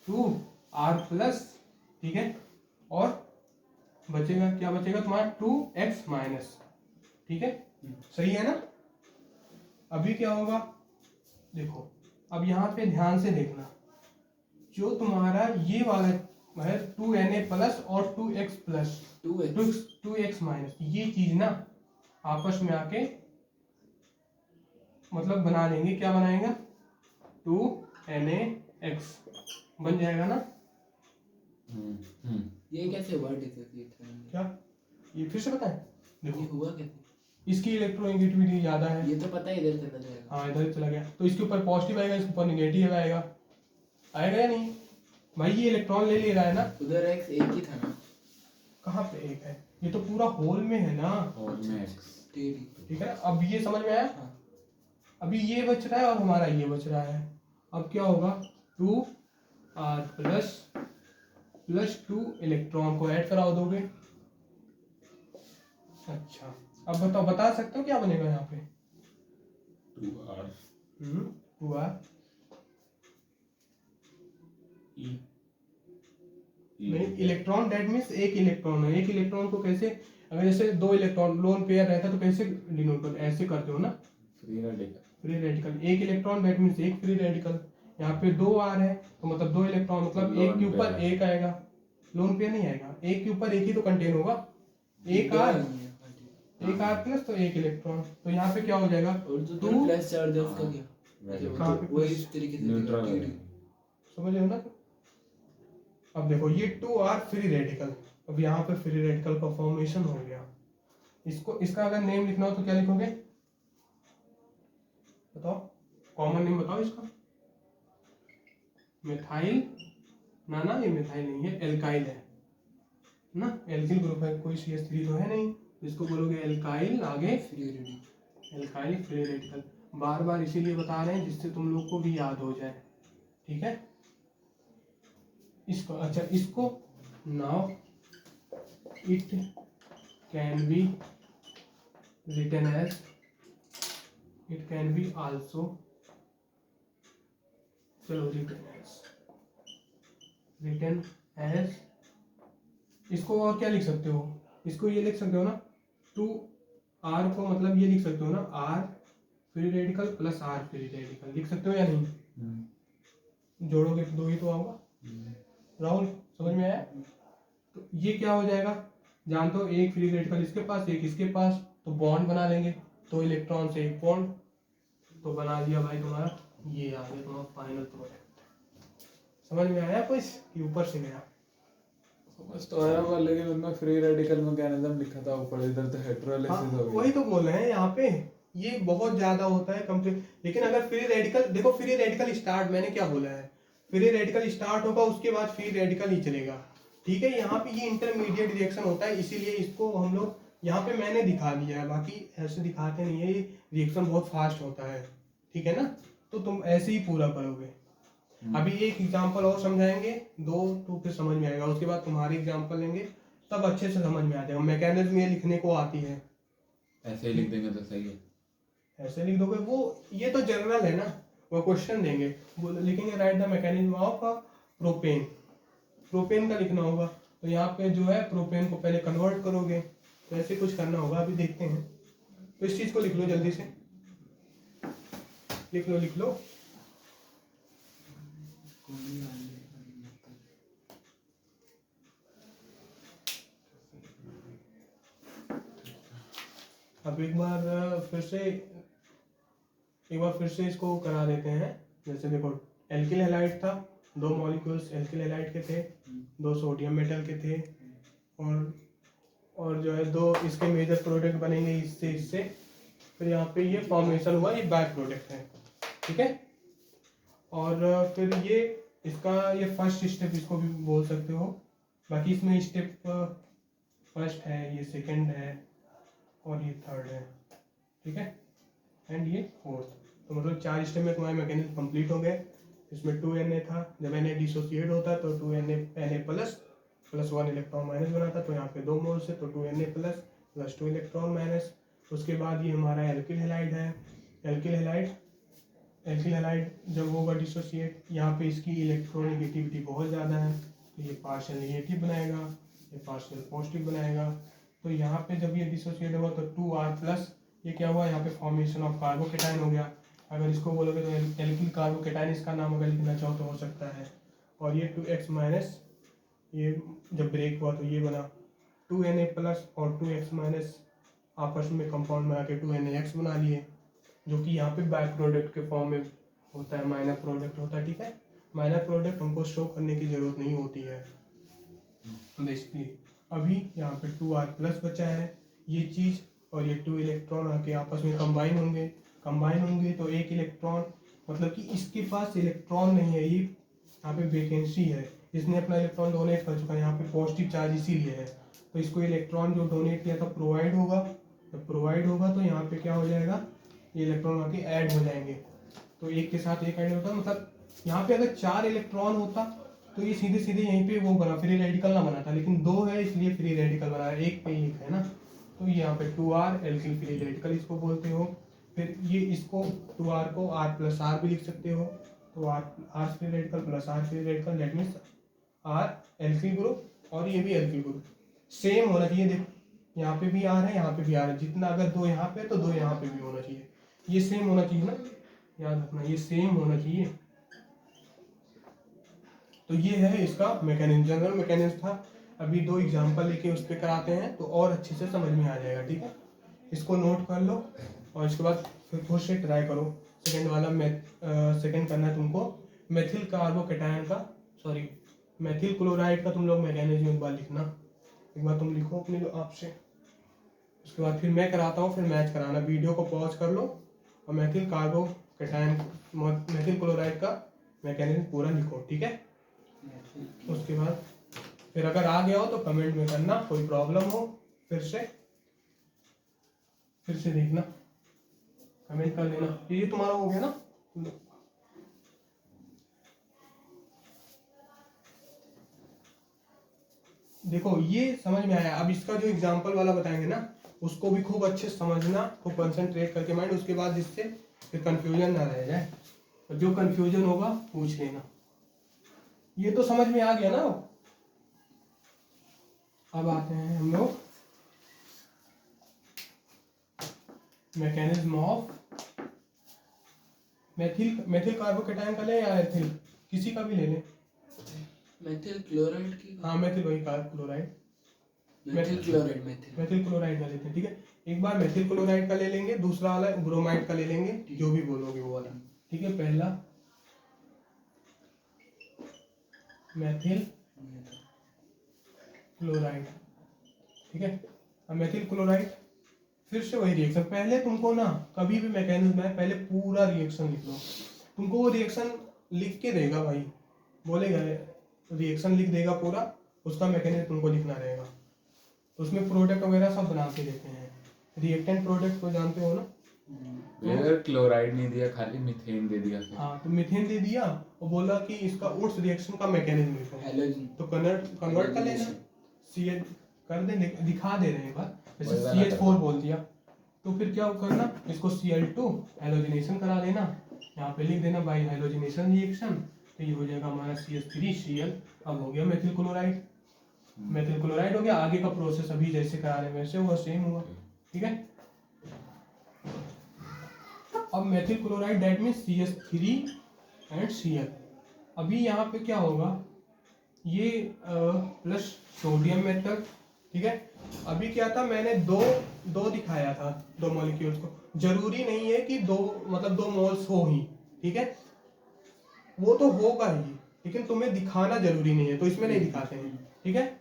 2r+, ठीक है, और बचेगा क्या, बचेगा तुम्हारा 2x-, ठीक है, सही है ना। अभी क्या होगा देखो, अब यहाँ पे ध्यान से देखना, जो तुम्हारा ये वाला है 2na+ और 2x+, 2x-, ये चीज ना आपस में आके मतलब बना लेंगे, क्या बनाएगा 2nax बन जाएगा ना। ये कैसे हुआ डिसोसिएट? क्या ये फिर से बताएं, ये देखो हुआ कैसे? इसकी इलेक्ट्रोनेगेटिविटी ज्यादा है, ये तो पता ही, इधर चला जाएगा। हाँ इधर चला गया, तो इसके ऊपर पॉजिटिव आएगा, इसके ऊपर नेगेटिव आएगा, आएगा या नहीं भाई, ये इलेक्ट्रॉन ले ले रहा है ना। उधर x एक ही था ना। कहाँ पे एक है, ये तो पूरा होल में है ना। होल में x। ठीक है ना, अब ये समझ में आया। हाँ। अभी ये बच रहा है और हमारा ये बच रहा है, अब क्या होगा 2r+ + 2 इलेक्ट्रॉन को ऐड करा दोगे। अच्छा अब बताओ, बता सकते हो क्या बनेगा यहाँ पे 2r 2r e नहीं, इलेक्ट्रॉन डेट मीन्स एक इलेक्ट्रॉन है, एक इलेक्ट्रॉन को कैसे, अगर जैसे 2 इलेक्ट्रॉन लोन पेयर रहता है तो कैसे डिनोट करते, ऐसे करते हो ना, फ्री रेडिकल। फ्री रेडिकल, एक इलेक्ट्रॉन डेट मीन्स एक फ्री रेडिकल। यहाँ पे 2r है तो मतलब 2 इलेक्ट्रॉन, मतलब एक के ऊपर एक आएगा, लोन पेयर नहीं आएगा, एक के ऊपर एक ही तो कंटेन होगा, एक r+ तो एक इलेक्ट्रॉन, तो यहाँ पे क्या हो जाएगा और जो 2 प्लस चार्ज है उसका क्या? कहाँ पे वो इस तरीके से न्यूट्रल दिखेगा। है। समझ रहे हो ना। अब देखो ये 2r फ्री रेडिकल, अब यहाँ पे फ्री रेडिकल का फॉर्मेशन हो गया, इसको इसका अगर नेम लिखना हो तो क्या लिखोगे बताओ, कॉमन नेम बताओ इसका। मिथाइल, ना ये मिथाइल नहीं है, एल्काइल है ना, एल्किल ग्रुप है, कोई CH3 तो है नहीं, इसको बोलोगे एल्काइल, आगे free radical. Alkyl free radical. बार बार इसीलिए बता रहे हैं जिससे तुम लोग को भी याद हो जाए, ठीक है। इसको अच्छा, इसको now it can be written as, it can be also, चलो रिटन एज, इसको और क्या लिख सकते हो, इसको ये लिख सकते हो ना 2r को, मतलब ये लिख सकते हो ना r free radical + r free radical, लिख सकते हो या नहीं, जोड़ोगे तो 2 ही तो होगा। राहुल समझ में आया। तो ये क्या हो जाएगा, जानते हो एक फ्री रेडिकल इसके पास, एक इसके पास, तो बॉन्ड बना लेंगे, 2 इलेक्ट्रॉन से एक बॉन्ड, तो बना दिया भाई तुम्हारा, ये आ गया तुम्हारा फाइनल प्रोडक्ट। समझ में आया कुछ कि ऊपर से गया। समझ तो आया हुआ, लेकिन उनमें फ्री रेडिकल मैकेनिज्म लिखा था ऊपर, इधर तो हेटेरोलाइसिस हो गया। वही तो बोल रहे हैं यहाँ पे, ये बहुत ज्यादा होता है कंप्लीट। लेकिन अगर फ्री रेडिकल देखो, फ्री रेडिकल स्टार्ट, मैंने क्या बोला है, फ्री रेडिकल स्टार्ट होगा उसके बाद फ्री रेडिकल ही चलेगा, ठीक है। यहाँ पे ये इंटरमीडिएट रिएक्शन होता है, इसीलिए इसको हम लोग यहाँ पे मैंने दिखा दिया है, बाकी ऐसे दिखाते नहीं है, ये रिएक्शन बहुत फास्ट होता है, ठीक है ना। तो तुम ऐसे ही पूरा करोगे। अभी एक एग्जांपल और समझाएंगे, 2 फिर समझ में आएगा, उसके बाद तुम्हारी एग्जांपल लेंगे, तब अच्छे से समझ में आ जाएगा। मैकेनिज्म ये लिखने को आती है, ऐसे ही लिख देंगे तो सही है। ऐसे लिख दोगे, वो ये तो जनरल है ना, वो क्वेश्चन देंगे, वो लिखेंगे right the mechanism of propane, propane का लिखना होगा, तो यहाँ पे जो है प्रोपेन को पहले कन्वर्ट करोगे, तो ऐसे कुछ करना होगा, अभी देखते हैं। तो इस चीज को लिख लो जल्दी से, लिख लो। अब एक बार फिर से इसको करा देते हैं। जैसे देखो एल्किल हैलाइड था, 2 मॉलिक्यूल्स एल्किल हैलाइड के थे, 2 सोडियम मेटल के थे, और जो है 2 इसके मेजर प्रोडक्ट बनेंगे इससे, फिर यहाँ पे ये फॉर्मेशन हुआ, ये बाय प्रोडक्ट है, ठीक है। और फिर ये इसका ये फर्स्ट स्टेप इसको भी बोल सकते हो, बाकी इसमें स्टेप फर्स्ट है, ये सेकंड है, और ये थर्ड है, ठीक है, एंड ये फोर्थ। तो मतलब 4 स्टेप में तुम्हारे मैकेनिज्म कंप्लीट हो गए। इसमें 2Na था, जब Na डिसोसिएट होता तो 2Na Na+ +1 इलेक्ट्रॉन माइनस बना था, तो यहाँ पे 2 मोल्स है, तो 2Na+ प्लस 2 इलेक्ट्रॉन माइनस। उसके बाद ये हमारा एल्किल हैलाइड है। एल्किल हैलाइड जब होगा डिसोसिएट, यहाँ पे इसकी इलेक्ट्रोनेगेटिविटी बहुत ज़्यादा है, तो ये पार्शियल नेगेटिव बनाएगा, ये पार्शियल पॉजिटिव बनाएगा। तो यहाँ पे जब ये डिसोसिएट होगा तो 2R प्लस, ये क्या हुआ यहाँ पे फॉर्मेशन ऑफ कार्बोकेटाइन हो गया। अगर इसको बोलोगे तो एल्किल कार्बोकेटाइन इसका नाम अगर लिखना चाहो तो हो सकता है। और ये 2X माइनस, ये जब ब्रेक हुआ तो ये बना 2Na प्लस और 2X माइनस आपस में कंपाउंड में आके 2NaX बना लिए, जो कि यहाँ पे बाय प्रोडक्ट के फॉर्म में होता है, माइनर प्रोडक्ट होता है। ठीक है, माइनर प्रोडक्ट हमको शो करने की जरूरत नहीं होती है बेसिकली। अभी यहाँ पे 2R प्लस बचा है, ये चीज़ और ये 2 इलेक्ट्रॉन आके आपस में कंबाइन होंगे तो एक इलेक्ट्रॉन, मतलब कि इसके पास इलेक्ट्रॉन नहीं है, ये यहाँ पे वैकेंसी है, इसने अपना इलेक्ट्रॉन डोनेट कर चुका है, यहाँ पे पॉजिटिव चार्ज इसीलिए है। तो इसको इलेक्ट्रॉन जो डोनेट किया था प्रोवाइड होगा, जब प्रोवाइड होगा तो यहाँ पे क्या हो जाएगा, ये इलेक्ट्रॉन आके ऐड हो जाएंगे। तो एक के साथ एक ऐड होता, मतलब यहाँ पे अगर 4 इलेक्ट्रॉन होता तो ये सीधे सीधे यहीं पे वो बना, फ्री रेडिकल ना बना था, लेकिन 2 है इसलिए फ्री रेडिकल बना है, एक पे ही है ना। तो यहाँ पे 2R एल्किल फ्री रेडिकल इसको बोलते हो। फिर ये इसको 2R को R प्लस R भी लिख सकते हो, तो R free radical plus R free radical, that means R alkyl group और ये भी एल्किल ग्रुप सेम होना चाहिए। देखो यहाँ पे भी R है, यहाँ पे भी R है, जितना अगर 2 यहाँ पे तो 2 यहाँ पे भी होना चाहिए, ये सेम होना चाहिए ना, याद रखना ये सेम होना चाहिए। तो ये है इसका मैकेनिज्म, जनरल मैकेनिज्म था। अभी 2 एग्जांपल लेके उस पर कराते हैं तो और अच्छे से समझ में आ जाएगा। ठीक है, इसको नोट कर लो और इसके बाद फिर खुद से ट्राई करो। सेकंड वाला सेकंड करना है तुमको मेथिल कार्बोकेटायन का, सॉरी मेथिल क्लोराइड का तुम लोग मैकेनिज्म एक बार लिखना, एक बार तुम लिखो अपने आपसे, उसके बाद फिर मैं कराता हूँ, फिर मैच कराना। वीडियो को पॉज कर लो और मेथिल क्लोराइड का मैकेनिज्म पूरा लिखो। ठीक है, उसके बाद फिर अगर आ गया हो तो कमेंट में करना, कोई प्रॉब्लम हो फिर से देखना, कमेंट कर देना। ये तुम्हारा हो गया ना, देखो ये समझ में आया। अब इसका जो एग्जांपल वाला बताएंगे ना, उसको भी खूब अच्छे से समझना, खूब कंसंट्रेट करके माइंड, उसके बाद जिससे फिर कंफ्यूजन ना रह जाए, और जो कंफ्यूजन होगा पूछ लेना। ये तो समझ में आ गया ना। अब आते हैं हम लोग मैकेनिज्म ऑफ मेथिल कार्बोकेटायन का ले या एथिल, किसी का भी ले लें। मेथिल क्लोराइड की, हाँ मेथिल वही chloride, methyl chloride, methyl chloride का लेते हैं। ठीक है, एक बार मेथिल क्लोराइड का ले लेंगे, दूसरा वाला ब्रोमाइड का ले लेंगे, जो भी बोलोगे वो वाला। ठीक है, पहला मेथिल क्लोराइड। ठीक है, अब मेथिल क्लोराइड फिर से वही रिएक्शन, पहले तुमको ना कभी भी मैकेनिज्म है पहले पूरा रिएक्शन लिख लो। तुमको वो रिएक्शन लिख के देगा भाई, बोलेगा रिएक्शन लिख देगा पूरा, उसका मैकेनिज्म तुमको लिखना रहेगा। तो उसमें प्रोडक्ट वगैरह सब बना के देते हैं, रिएक्टेंट प्रोडक्ट को जानते हो ना। अगर क्लोराइड नहीं दिया, खाली मीथेन दे दिया फिर। हाँ, तो मीथेन दे दिया और बोला कि इसका उस रिएक्शन का मैकेनिज्म लिखो, हैलोजन, तो कन्वर्ट कर लेना, CH कर दे, दिखा दे रहे हैं बात, जैसे CH4 बोल दिया तो फिर क्या करना, इसको Cl2 हैलोजिनेशन करा देना, यहाँ पे लिख देना बाय हैलोजिनेशन रिएक्शन, तो ये हो जाएगा हमारा CH3Cl। अब हो गया मेथिल क्लोराइड, मेथिल क्लोराइड हो गया। आगे का प्रोसेस अभी जैसे करा रहे वैसे हुआ, सेम हुआ। ठीक है, अब methyl chloride that means CH3 and Cl। अभी यहाँ पे क्या होगा, ये प्लस सोडियम मेटल। ठीक है, अभी क्या था, मैंने दो दिखाया था, 2 मॉलिक्यूल्स को, जरूरी नहीं है कि 2 मतलब 2 मोल्स हो ही। ठीक है, वो तो होगा ही, लेकिन तुम्हें दिखाना जरूरी नहीं है, तो इसमें नहीं दिखाते हैं। ठीक है,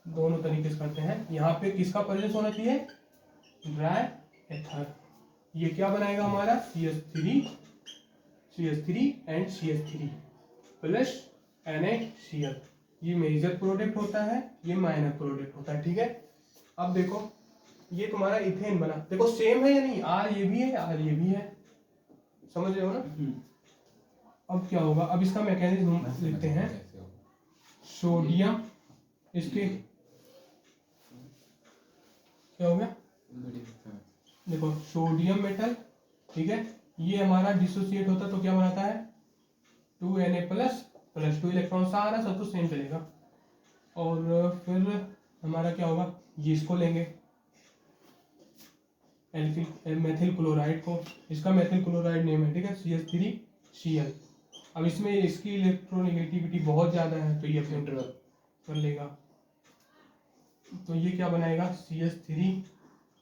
दोनों तरीके से करते हैं। यहाँ पे किसका प्रेजेंस होना चाहिए, ड्राई एथर। ये क्या बनाएगा हमारा CH3 and CH3 plus NaCl। ये मेजर प्रोडक्ट होता है, ये माइनर प्रोडक्ट होता है। ठीक है, अब देखो ये तुम्हारा इथेन बना, देखो सेम है या नहीं, R ये भी है, R ये भी है, समझ रहे हो ना। अब क्या होगा, अब इसका मैकेनिज्म लिखते हैं। सोडियम इसके क्या हो गया, देखो सोडियम मेटल, ठीक है, ये हमारा डिसोसिएट होता है तो क्या बनाता है 2Na प्लस प्लस 2 इलेक्ट्रॉन, सारा सब कुछ सेम चलेगा। और फिर हमारा क्या होगा, ये इसको लेंगे मेथिल क्लोराइड को, इसका मेथिल क्लोराइड नेम है, ठीक है, CH3Cl। अब इसमें इसकी इलेक्ट्रोनेगेटिविटी बहुत ज़्यादा है तो ये अपने कर लेगा, तो ये क्या बनाएगा CH3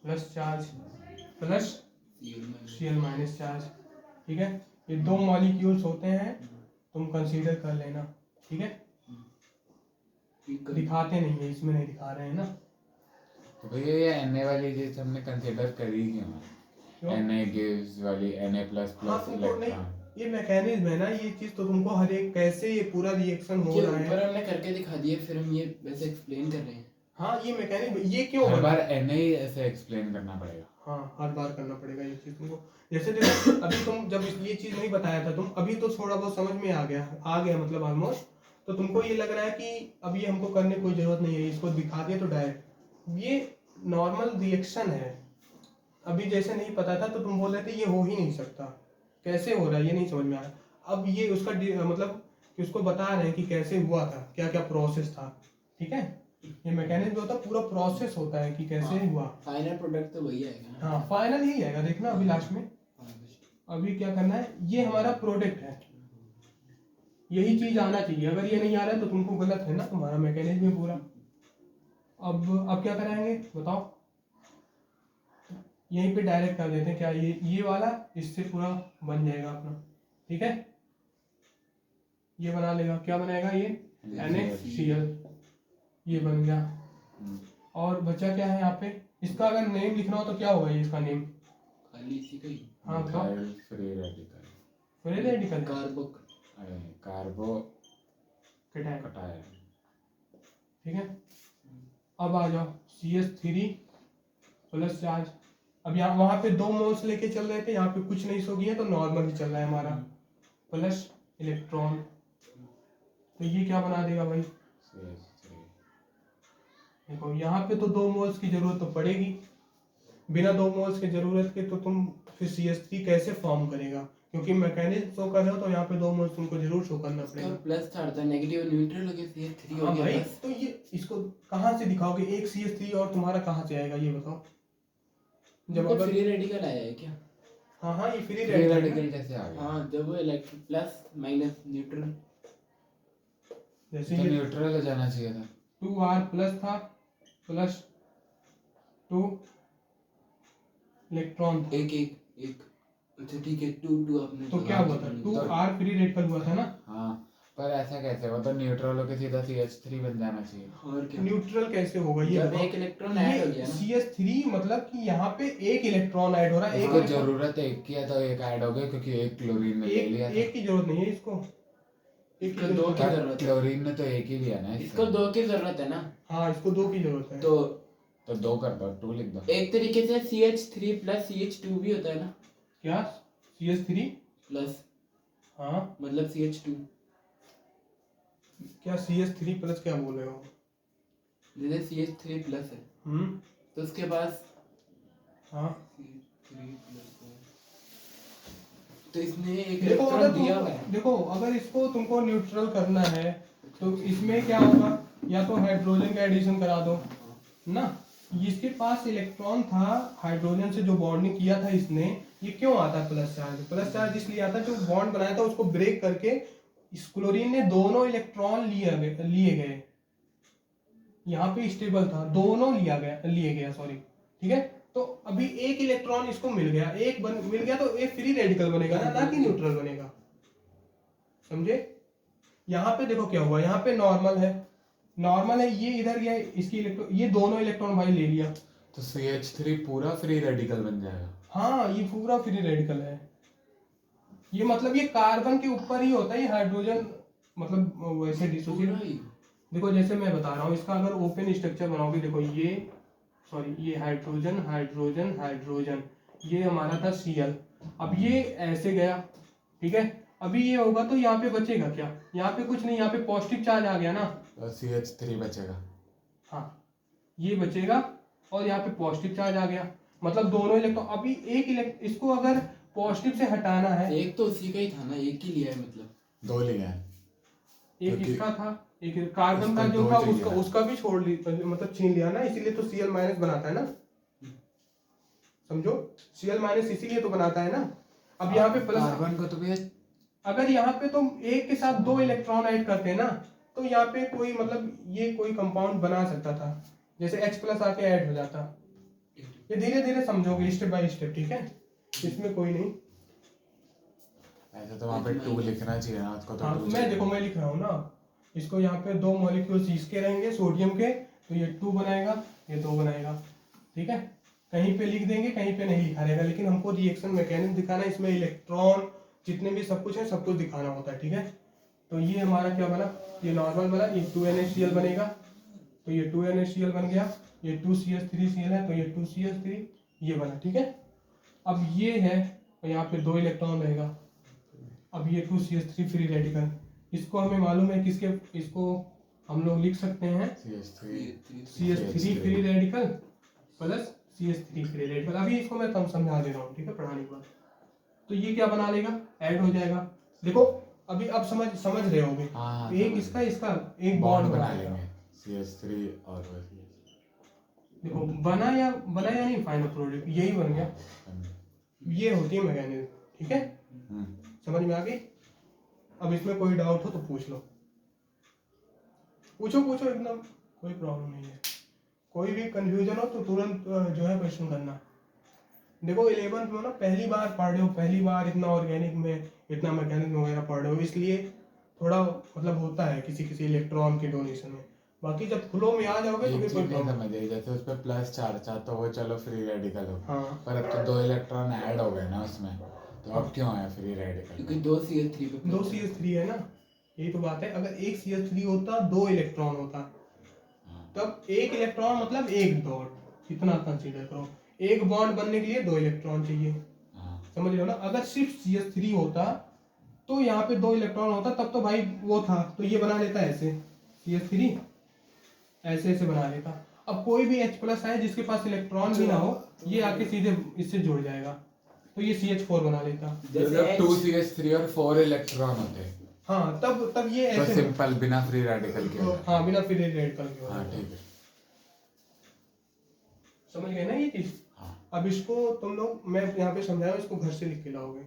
plus charge plus Cl minus charge, ठीक है। ये दो मॉलिक्यूल्स होते हैं, तुम कंसीडर कर लेना, ठीक है। दिखाते नहीं है, इसमें नहीं दिखा रहे हैं ना। तो भैया ये Na वाली चीज हमने कंसीडर करी क्यों? क्यों? Na gives वाली Na प्लस हाँ प्लस तुमको नहीं, इलेक्ट्रॉन, ये मैकेनिज्म है ना, ये चीज तो तुमको हर एक कैसे ये पूरा रिएक्शन हो ये रहा ऊपर है। हमने करके दिखा दिया, फिर हम ये वैसे एक्सप्लेन कर रहे हैं। हाँ ये मैकेनिज्म, ये क्यों हर बना? बार Na ही ऐसे एक्सप्लेन करना पड़ेगा। हाँ हर बार करना पड़ेगा ये चीज तुमको। जैसे देखो अभी तुम जब ये चीज नहीं बताया था तुम, अभी तो थोड़ा बहुत समझ में आ गया मतलब ऑलमोस्ट, तो तुमको ये लग रहा है कि अब ये हमको करने की कोई जरूरत नहीं है, इसको दिखा दिया तो डायरेक्ट। ये नॉर्मल रिएक्शन है, अभी जैसे नहीं पता था तो तुम बोल रहे थे ये हो ही नहीं सकता, कैसे हो रहा है ये नहीं समझ में आया। अब ये उसका मतलब कि उसको बता रहे हैं कि कैसे हुआ था, क्या क्या प्रोसेस था, ठीक है। ये मैकेनिज्म होता है, पूरा प्रोसेस होता है कि कैसे हुआ। फाइनल प्रोडक्ट तो वही आएगा ना। हाँ फाइनल यही आएगा, देखना अभी लास्ट में। अभी क्या करना है, ये हमारा प्रोडक्ट है, यही चीज आना चाहिए, अगर ये नहीं आ रहा है तो तुमको गलत है ना, तुम्हारा मैकेनिज्म पूरा। अब क्या कराएंगे बताओ, यहीं पे डायरेक्ट कर देते हैं क्या, ये वाला इससे पूरा बन जाएगा अपना, ठीक है। ये बना लेगा, क्या बनाएगा ये NaCl, ये बन गया। और बचा क्या है यहाँ पे, इसका अगर नेम लिखना हो तो क्या होगा ये इसका नेम, खाली इसी का ही हाँ बताओ। Free radical, free radical कार्बो cation, cation. ठीक है। अब आ जाओ CH3 प्लस चार्ज, अब यहाँ वहां पे 2 मोल्स लेके चल रहे थे, यहाँ पे कुछ नहीं सो गई है तो नॉर्मल ही चल रहा है हमारा, प्लस इलेक्ट्रॉन, तो ये क्या बना देगा भाई, देखो यहाँ पे तो 2 मोल्स की जरूरत तो पड़ेगी, बिना 2 मोल्स की जरूरत के तो तुम फिर CH3 कैसे फॉर्म करेगा, क्योंकि मैकेनिज्म शो कर रहे हो तो यहाँ पे 2 मोल्स तुमको जरूर शो करना पड़ेगा। प्लस था, नेगेटिव न्यूट्रल हो गया, CH3 हो हाँ गया भाई, बस। तो ये इसको कहाँ से दिखाओगे, एक CH3 और तुम्हारा कहाँ से आएगा ये बताओ, जब अगर फ्री रेडिकल आया है क्या? हाँ ये फ्री फ्री रेडिकल रेडिकल कैसे आ गया? हाँ जब वो इलेक्ट्रॉन प्लस माइनस न्यूट्रल, जैसे तो ये न्यूट्रल हो जाना चाहिए था। 2R प्लस था प्लस 2 इलेक्ट्रॉन था, एक अच्छा ठीक है, 2 आपने तो क्या हुआ था 2R फ्री रेडिकल हुआ था ना। हाँ पर ऐसा कैसे, वो तो न्यूट्रल होके सीधा CH3 बन जाना चाहिए। और क्या, न्यूट्रल कैसे होगा ये जब बताओ? एक इलेक्ट्रॉन ऐड हो ये गया ना। CH3 मतलब कि यहाँ पे एक इलेक्ट्रॉन ऐड हो रहा है, इसको एक जरूरत एक की है तो एक ऐड हो गया, क्योंकि एक क्लोरीन ने ले लिया था। एक की जरूरत नहीं है इसको, एक की इसको 2 जरूरत की है। जरूरत है, क्लोरीन ने तो एक ही लिया ना इसको 2 की जरूरत है ना, हाँ इसको 2 की जरूरत है। तो 2 कर दो, 2 लिख दो। एक तरीके से CH3 प्लस CH2 भी होता है ना, क्या CH3 प्लस हाँ मतलब CH2, क्या CH3 प्लस क्या बोल रहे हो? जैसे CH3 प्लस है तो उसके पास हाँ CH3 प्लस है, तो इसने एक देखो अगर इलेक्ट्रॉन दिया हुआ है। देखो अगर इसको तुमको न्यूट्रल करना है तो इसमें क्या होगा, या तो हाइड्रोजन का एडिशन करा दो ना, इसके पास इलेक्ट्रॉन था, हाइड्रोजन से जो बॉन्डिंग किया था इसने, ये क्यों आता है प्लस चार्ज? प्लस चार्ज इसलिए आता है जो बॉन्ड बनाया था उसको ब्रेक करके इस क्लोरीन ने दोनों इलेक्ट्रॉन लिए गए, यहाँ पे स्टेबल था, दोनों लिए गया सॉरी, ठीक है। तो अभी एक इलेक्ट्रॉन इसको मिल गया, मिल गया तो एक फ्री रेडिकल बनेगा ना कि न्यूट्रल बनेगा, समझे? यहाँ पे देखो क्या हुआ, यहाँ पे नॉर्मल है, ये इधर गया, इसकी इलेक्ट्रॉन, ये दोनों इलेक्ट्रॉन भाई ले लिया, तो CH3 पूरा फ्री रेडिकल बन जाएगा। हाँ ये पूरा फ्री रेडिकल है, ये मतलब ये कार्बन के ऊपर ही होता है, ये हाइड्रोजन मतलब वैसे डिसोसिएट। देखो जैसे मैं बता रहा हूँ, इसका अगर ओपन स्ट्रक्चर बनाओगे, देखो ये हाइड्रोजन हाइड्रोजन हाइड्रोजन, ये हमारा था Cl, अब ये ऐसे गया, ठीक है। अभी ये होगा तो यहाँ पे बचेगा क्या, यहाँ पे कुछ नहीं, यहाँ पे पॉजिटिव चार्ज आ गया ना, तो CH3 बचेगा। हाँ ये बचेगा, और यहाँ पे पॉजिटिव चार्ज आ गया, मतलब दोनों इलेक्ट्रॉन। अभी इसको अगर पॉजिटिव से हटाना है, एक तो उसी का ही था ना, एक ही लिया है मतलब। 2 लिया है। एक क्योंकि इसका था, एक कार्बन का इसको जो दो था चाहिए उसका था। उसका भी छोड़ ली, मतलब छीन लिया ना, इसीलिए तो Cl माइनस बनाता है ना, समझो। Cl माइनस इसीलिए तो बनाता है ना। अब यहाँ पे प्लस, कार्बन को तो भैया अगर यहाँ पे तुम एक के साथ 2 इलेक्ट्रॉन ऐड करते ना, तो यहाँ पे कोई मतलब ये कोई कंपाउंड बना सकता था, जैसे H प्लस आके ऐड हो जाता। ये धीरे धीरे समझोगे, स्टेप बाय स्टेप, ठीक है, इसमें कोई नहीं। ऐसे तो वहाँ पे 2 लिखना चाहिए ना, उसको तो हाँ 2 मैं चाहिए। देखो मैं लिख रहा हूँ ना, इसको यहाँ पे 2 मॉलिक्यूल्स इसके रहेंगे सोडियम के, तो ये 2 बनाएगा, ये 2 बनाएगा, ठीक है। कहीं पे लिख देंगे, कहीं पे नहीं लिखा रहेगा, लेकिन हमको रिएक्शन मैकेनिज्म दिखाना है, इसमें इलेक्ट्रॉन जितने भी सब कुछ है सब कुछ दिखाना होता है, ठीक है। तो ये हमारा क्या बना, ये नॉर्मल बना, ये 2NaCl बनेगा, तो ये 2NaCl बन गया, ये 2CH3Cl है, तो ये 2CH3 ये बना, ठीक है। अब ये है, तो यहाँ पे 2 इलेक्ट्रॉन रहेगा। अब ये 2CH3 फ्री रेडिकल, इसको हमें मालूम है किसके, इसको हम लोग लिख सकते हैं CH3 free radical plus CH3 free radical. अभी इसको मैं तब समझा दे रहा हूँ, ठीक है, पढ़ाने के बाद। तो ये क्या बना लेगा, ऐड हो जाएगा। देखो अभी अब समझ रहे होगे, हाँ, एक समझ इसका गए। इसका एक बॉन्ड बॉन्ड बना बना लेगा। लेंगे CH3 और वो CH। देखो बना या नहीं, फाइनल प्रोडक्ट यही बन गया। ये होती है मैकेनिज्म, ठीक है, समझ में आ गई। अब इसमें कोई डाउट हो तो पूछ लो, पूछो एकदम, कोई प्रॉब्लम नहीं है। कोई भी कंफ्यूजन हो तो तुरंत जो है क्वेश्चन करना। देखो 11th में ना पहली बार पढ़ रहे हो, पहली बार इतना ऑर्गेनिक में इतना मैकेनिज्म वगैरह पढ़ रहे हो, इसलिए थोड़ा मतलब होता है किसी इलेक्ट्रॉन के डोनेशन में। बाकी जब फ्लो में आ जाओगे तो एक फिर चीज कोई नहीं प्रॉब्लम। समझ आई, जैसे उस पे प्लस चार्ज था तो वो चलो फ्री रेडिकल हो, हाँ पर अब तो 2 इलेक्ट्रॉन ऐड हो गए ना उसमें, तो अब क्यों है फ्री रेडिकल? क्योंकि 2CH3 पे 2 CH3 है ना, यही तो बात है। अगर एक CH3 होता 2 इलेक्ट्रॉन होता, तब एक इलेक्ट्रॉन मतलब एक डॉट, इतना कंसीडर करो। एक बॉन्ड बनने के लिए 2 इलेक्ट्रॉन चाहिए, समझ रहे हो ना। अगर सिर्फ CH3 होता तो यहाँ पे 2 इलेक्ट्रॉन होता, तब तो भाई वो था, तो ये बना लेता ऐसे, CH3 ऐसे ऐसे बना लेता। अब कोई भी H प्लस है जिसके पास इलेक्ट्रॉन भी ना हो, ये आके सीधे इससे जुड़ जाएगा, तो ये CH4 बना लेता। जब 2 CH3 और 4 इलेक्ट्रॉन होते, हाँ तब ये तो ऐसे सिंपल बिना फ्री रेडिकल के होता। हाँ बिना फ्री रेडिकल के हाँ होता। ठीक है। समझ गए ना ये चीज। हाँ अब इसको तुम लोग, मैं यहाँ पे समझाया, इसको घर से लिख के लाओगे,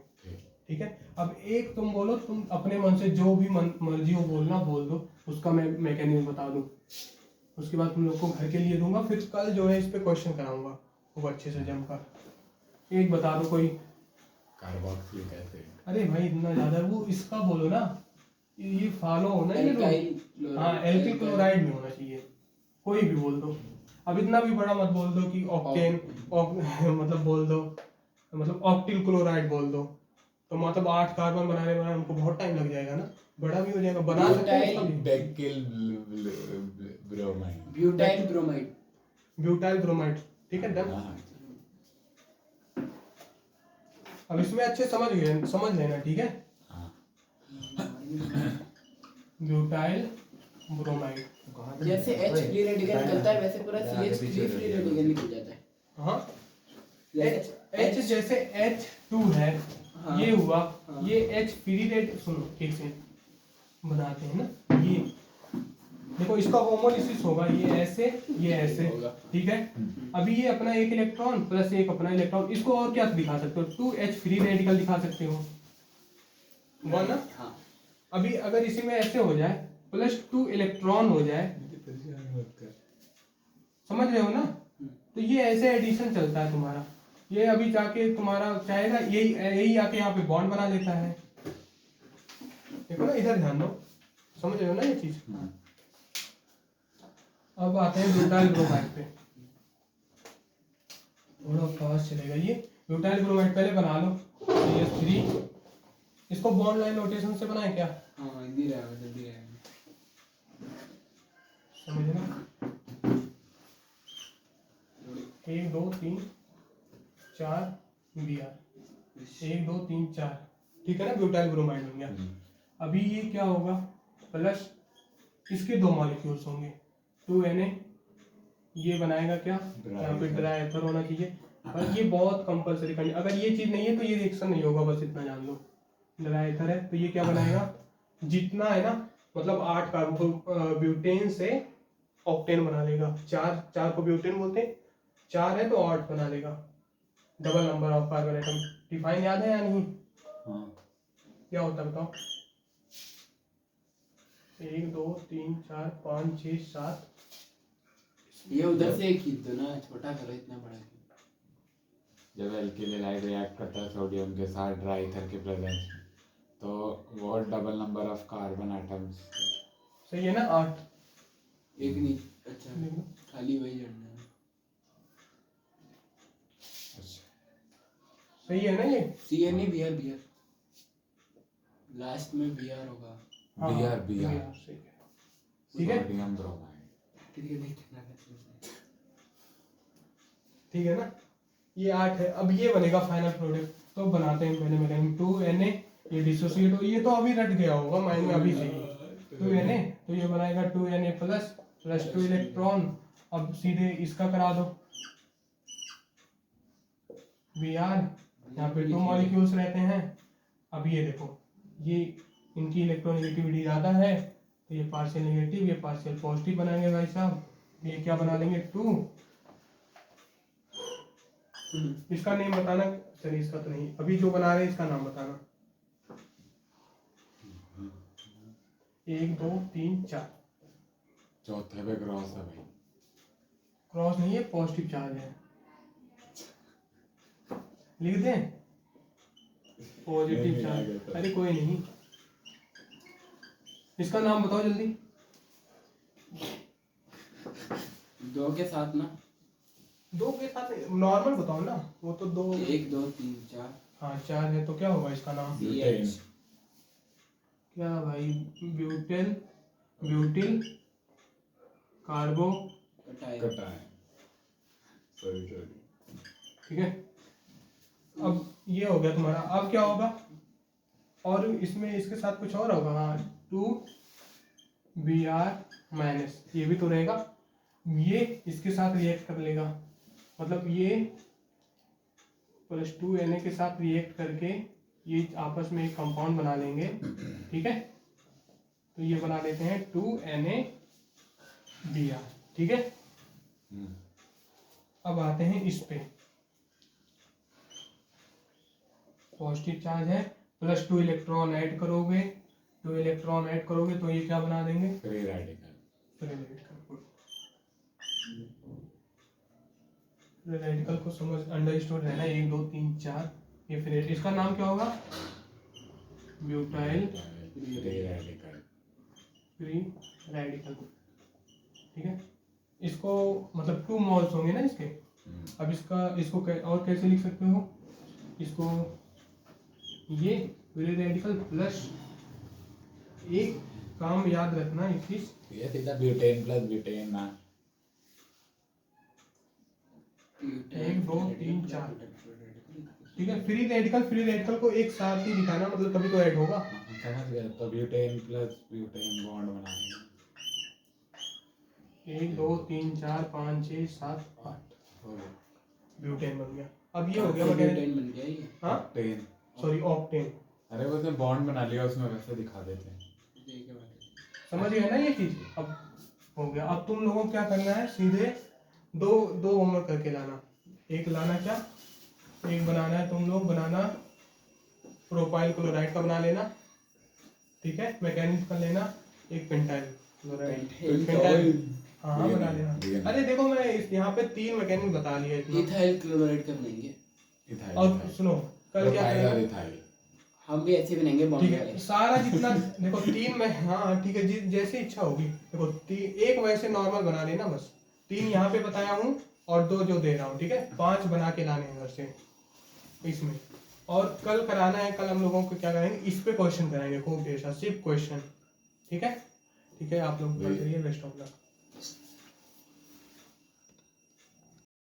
ठीक है। अब एक तुम बोलो, तुम अपने मन से जो भी मर्जी हो बोलना बोल दो, उसका मैं मैकेनिज्म बता दूं, उसके बाद तुम लोग को घर के लिए दूंगा, फिर कल जो है इस पे क्वेश्चन कराऊंगा वो अच्छे से जमकर। एक बता दो कोई, कार्बोक्सिलिक एसिड। अरे भाई इतना ज्यादा वो इसका बोलो ना, ये फॉलो होना ये एल्काइल, हाँ एल्किल क्लोराइड में होना चाहिए, कोई भी बोल दो। अब इतना भी बड़ा मत बोल दो कि ऑक्टेन मतलब बोल दो, मतलब ऑक्टिल क्लोराइड बोल दो, तो मतलब 8 कार्बन बनाने में हमको बहुत टाइम लग जाएगा ना, बड़ा भी हो जाएगा, बना सकते हैं उसका भी। Decyl bromide. Butyl bromide. Butyl bromide, ठीक है डन। हाँ अब इसमें अच्छे समझ लेना, ठीक है। हाँ। ब्यूटाइल ब्रोमाइड, जैसे H फ्री रेडिकल निकलता है वैसे पूरा CH3 फ्री रेडिकल निकल जाता है। हाँ जैसे H जैसे H2 है, हाँ। ये हुआ, हाँ। ये H फ्री रेड, सुनो ठीक से बनाते हैं ना, ये देखो इसका होमोलिसिस होगा, ये ऐसे होगा। ठीक है। अभी ये अपना एक इलेक्ट्रॉन प्लस एक अपना इलेक्ट्रॉन, इसको और क्या दिखा सकते हो, 2H फ्री रेडिकल दिखा सकते हो, हुआ ना। हाँ। अभी अगर इसी में ऐसे हो जाए प्लस 2 इलेक्ट्रॉन हो जाए, समझ रहे हो ना, तो ये ऐसे एडिशन चलता है तुम्हारा। ये अभी जाके तुम्हारा चाहेगा यही आके यहाँ पे बॉन्ड बना लेता है, देखो ना, इधर ध्यान दो, समझ रहे हो ना ये चीज। अब आते हैं ब्यूटाइल ब्रोमाइड पे, थोड़ा फास्ट चलेगा ये। ब्यूटाइल ब्रोमाइड पहले बना लो, CH3, इसको बॉन्ड लाइन नोटेशन से बनाए क्या, हाँ जल्दी रहेगा। समझे ना, 1 2 3 4 Br, 1 2 3 4, ठीक है ना, ब्यूटाइल ब्रोमाइड बन गया। अभी ये क्या होगा, प्लस इसके 2 मॉलिक्यूल्स होंगे, 2Na, ये बनाएगा क्या, यहाँ पे ड्राई एथर होना चाहिए। पर ये बहुत कंपलसरी करनी, अगर ये चीज नहीं है तो ये रिएक्शन नहीं होगा, बस इतना जान लो। ड्राई एथर है तो ये क्या बनाएगा, जितना है ना मतलब 8 कार्बोब्यूटेन से ऑक्टेन बना लेगा। 4 को ब्यूटेन बोलते हैं, 4 है तो 8 बना लेगा। Double number of carbon atom define याद है या नहीं? हाँ। क्या होता है बताओ? 1 2 3 4 5 6 7। ये उधर से खींच दो ना, छोटा करो, इतना बड़ा क्यों? जब एल्किलाइड रिएक्ट करता है सोडियम के साथ ड्राई ईथर के प्रेजेंस में, तो वो double number of carbon atoms. सही है ना? 8 एक नहीं, अच्छा खाली वही जोड़ना है। सही है ना ये? CN नहीं, BR BR लास्ट में BR होगा। हाँ, BR सही है। ठीक है, सोडियम ब्रोमाइड। ठीक है, देखना कैसे। ठीक है ना? ये 8 है। अब ये बनेगा फाइनल प्रोडक्ट, तो बनाते हैं पहले मैकेनिज्म। 2Na ये डिसोसिएट हो, ये तो अभी रट गया होगा माइंड में अभी से ही। 2Na तो ये बनाएगा 2Na प्लस 2 इलेक्ट्रॉन। अब सीधे इसका करा दो Br, यहाँ पे 2 मॉलिक्यूल्स रहते हैं। अब ये देखो, ये इनकी इलेक्ट्रोनेगेटिविटी ज़्यादा है तो ये पार्शियल नेगेटिव, ये पार्शियल पॉजिटिव बनाएंगे भाई साहब। ये क्या बना लेंगे 2। इसका नेम बताना, चलिए इसका तो नहीं, अभी जो बना रहे हैं इसका नाम बताना। 1 2 3 4 चौथे पे क्रॉस है भाई। क्रॉस नहीं है, पॉजिटिव चार्ज है। लिख दें पॉजिटिव चार्ज। अरे कोई नहीं, इसका नाम बताओ जल्दी। 2 के साथ ना, 2 के साथ नॉर्मल बताओ ना, वो तो 2। 1 2 3 4 हाँ 4 है तो क्या होगा इसका नाम? CH। क्या भाई? Butyl कार्बो cation. सॉरी। ठीक है, अब ये हो गया तुम्हारा। अब क्या होगा, और इसमें इसके साथ कुछ और होगा। हाँ 2Br माइनस, ये भी तो रहेगा। ये इसके साथ रिएक्ट कर लेगा, मतलब ये प्लस 2Na के साथ रिएक्ट करके ये आपस में एक कंपाउंड बना लेंगे। ठीक है, तो ये बना लेते हैं 2NaBr। ठीक है, अब आते हैं इस पे। पॉजिटिव चार्ज है, प्लस 2 इलेक्ट्रॉन ऐड करोगे, 2 इलेक्ट्रॉन ऐड करोगे तो ये क्या बना देंगे? Free radical. रेडिकल को समझ अंडरस्टूड रहना। 1 2 3 4 ये फिर इसका नाम क्या होगा? Butyl free radical. Free radical. ठीक है, इसको मतलब 2 मोल्स होंगे ना इसके। अब इसको और कैसे लिख सकते हो इसको? ये फ्री रेडिकल प्लस एक काम याद रखना, एक चीज, ये सीधा ब्यूटेन प्लस ब्यूटेन ना। 1 2 3 4। ठीक है, फ्री रेडिकल को एक साथ ही दिखाना, मतलब तभी तो ऐड होगा। समझ गया, तो ब्यूटेन प्लस ब्यूटेन बॉन्ड बनाएंगे। 1 2 3 4 5 6 7 8 ब्यूटेन बन गया। अब ये हो गया ब्यूटेन बन गया ये। हाँ ऑक्टेन। Sorry octane. अरे वो तो बॉन्ड बना लिया उसमें, वैसे दिखा देते हैं। समझ गए ना ये चीज? अब हो गया। अब तुम लोगों को क्या करना है, सीधे दो होमवर्क करके लाना। एक लाना क्या, एक बनाना है तुम लोग, बनाना प्रोपाइल क्लोराइड का बना लेना। ठीक है, मैकेनिज्म का लेना। एक पेंटाइल क्लोराइड। हाँ बना लेना। अरे देखो मैं यहाँ पे 3 मैकेनिज्म बता लिया इतना। इथाइल क्लोराइड का बनाएंगे। और सुनो कल क्या करेंगे, हम भी ऐसे बनाएंगे बॉन्ड ठीक है वाले। सारा जितना देखो 3 में। हाँ ठीक है, जैसे इच्छा होगी। देखो एक वैसे नॉर्मल बना लेना, बस 3 यहाँ पे बताया हूँ और 2 जो दे रहा हूँ। ठीक है, 5 बना के लाने हैं घर से इसमें। और कल कराना है, कल हम लोगों को क्या करेंगे, इस पे क्वेश्चन कराएंगे खूब ढेर सारा, सिर्फ क्वेश्चन। ठीक है, आप लोग कल करिए। Best of luck.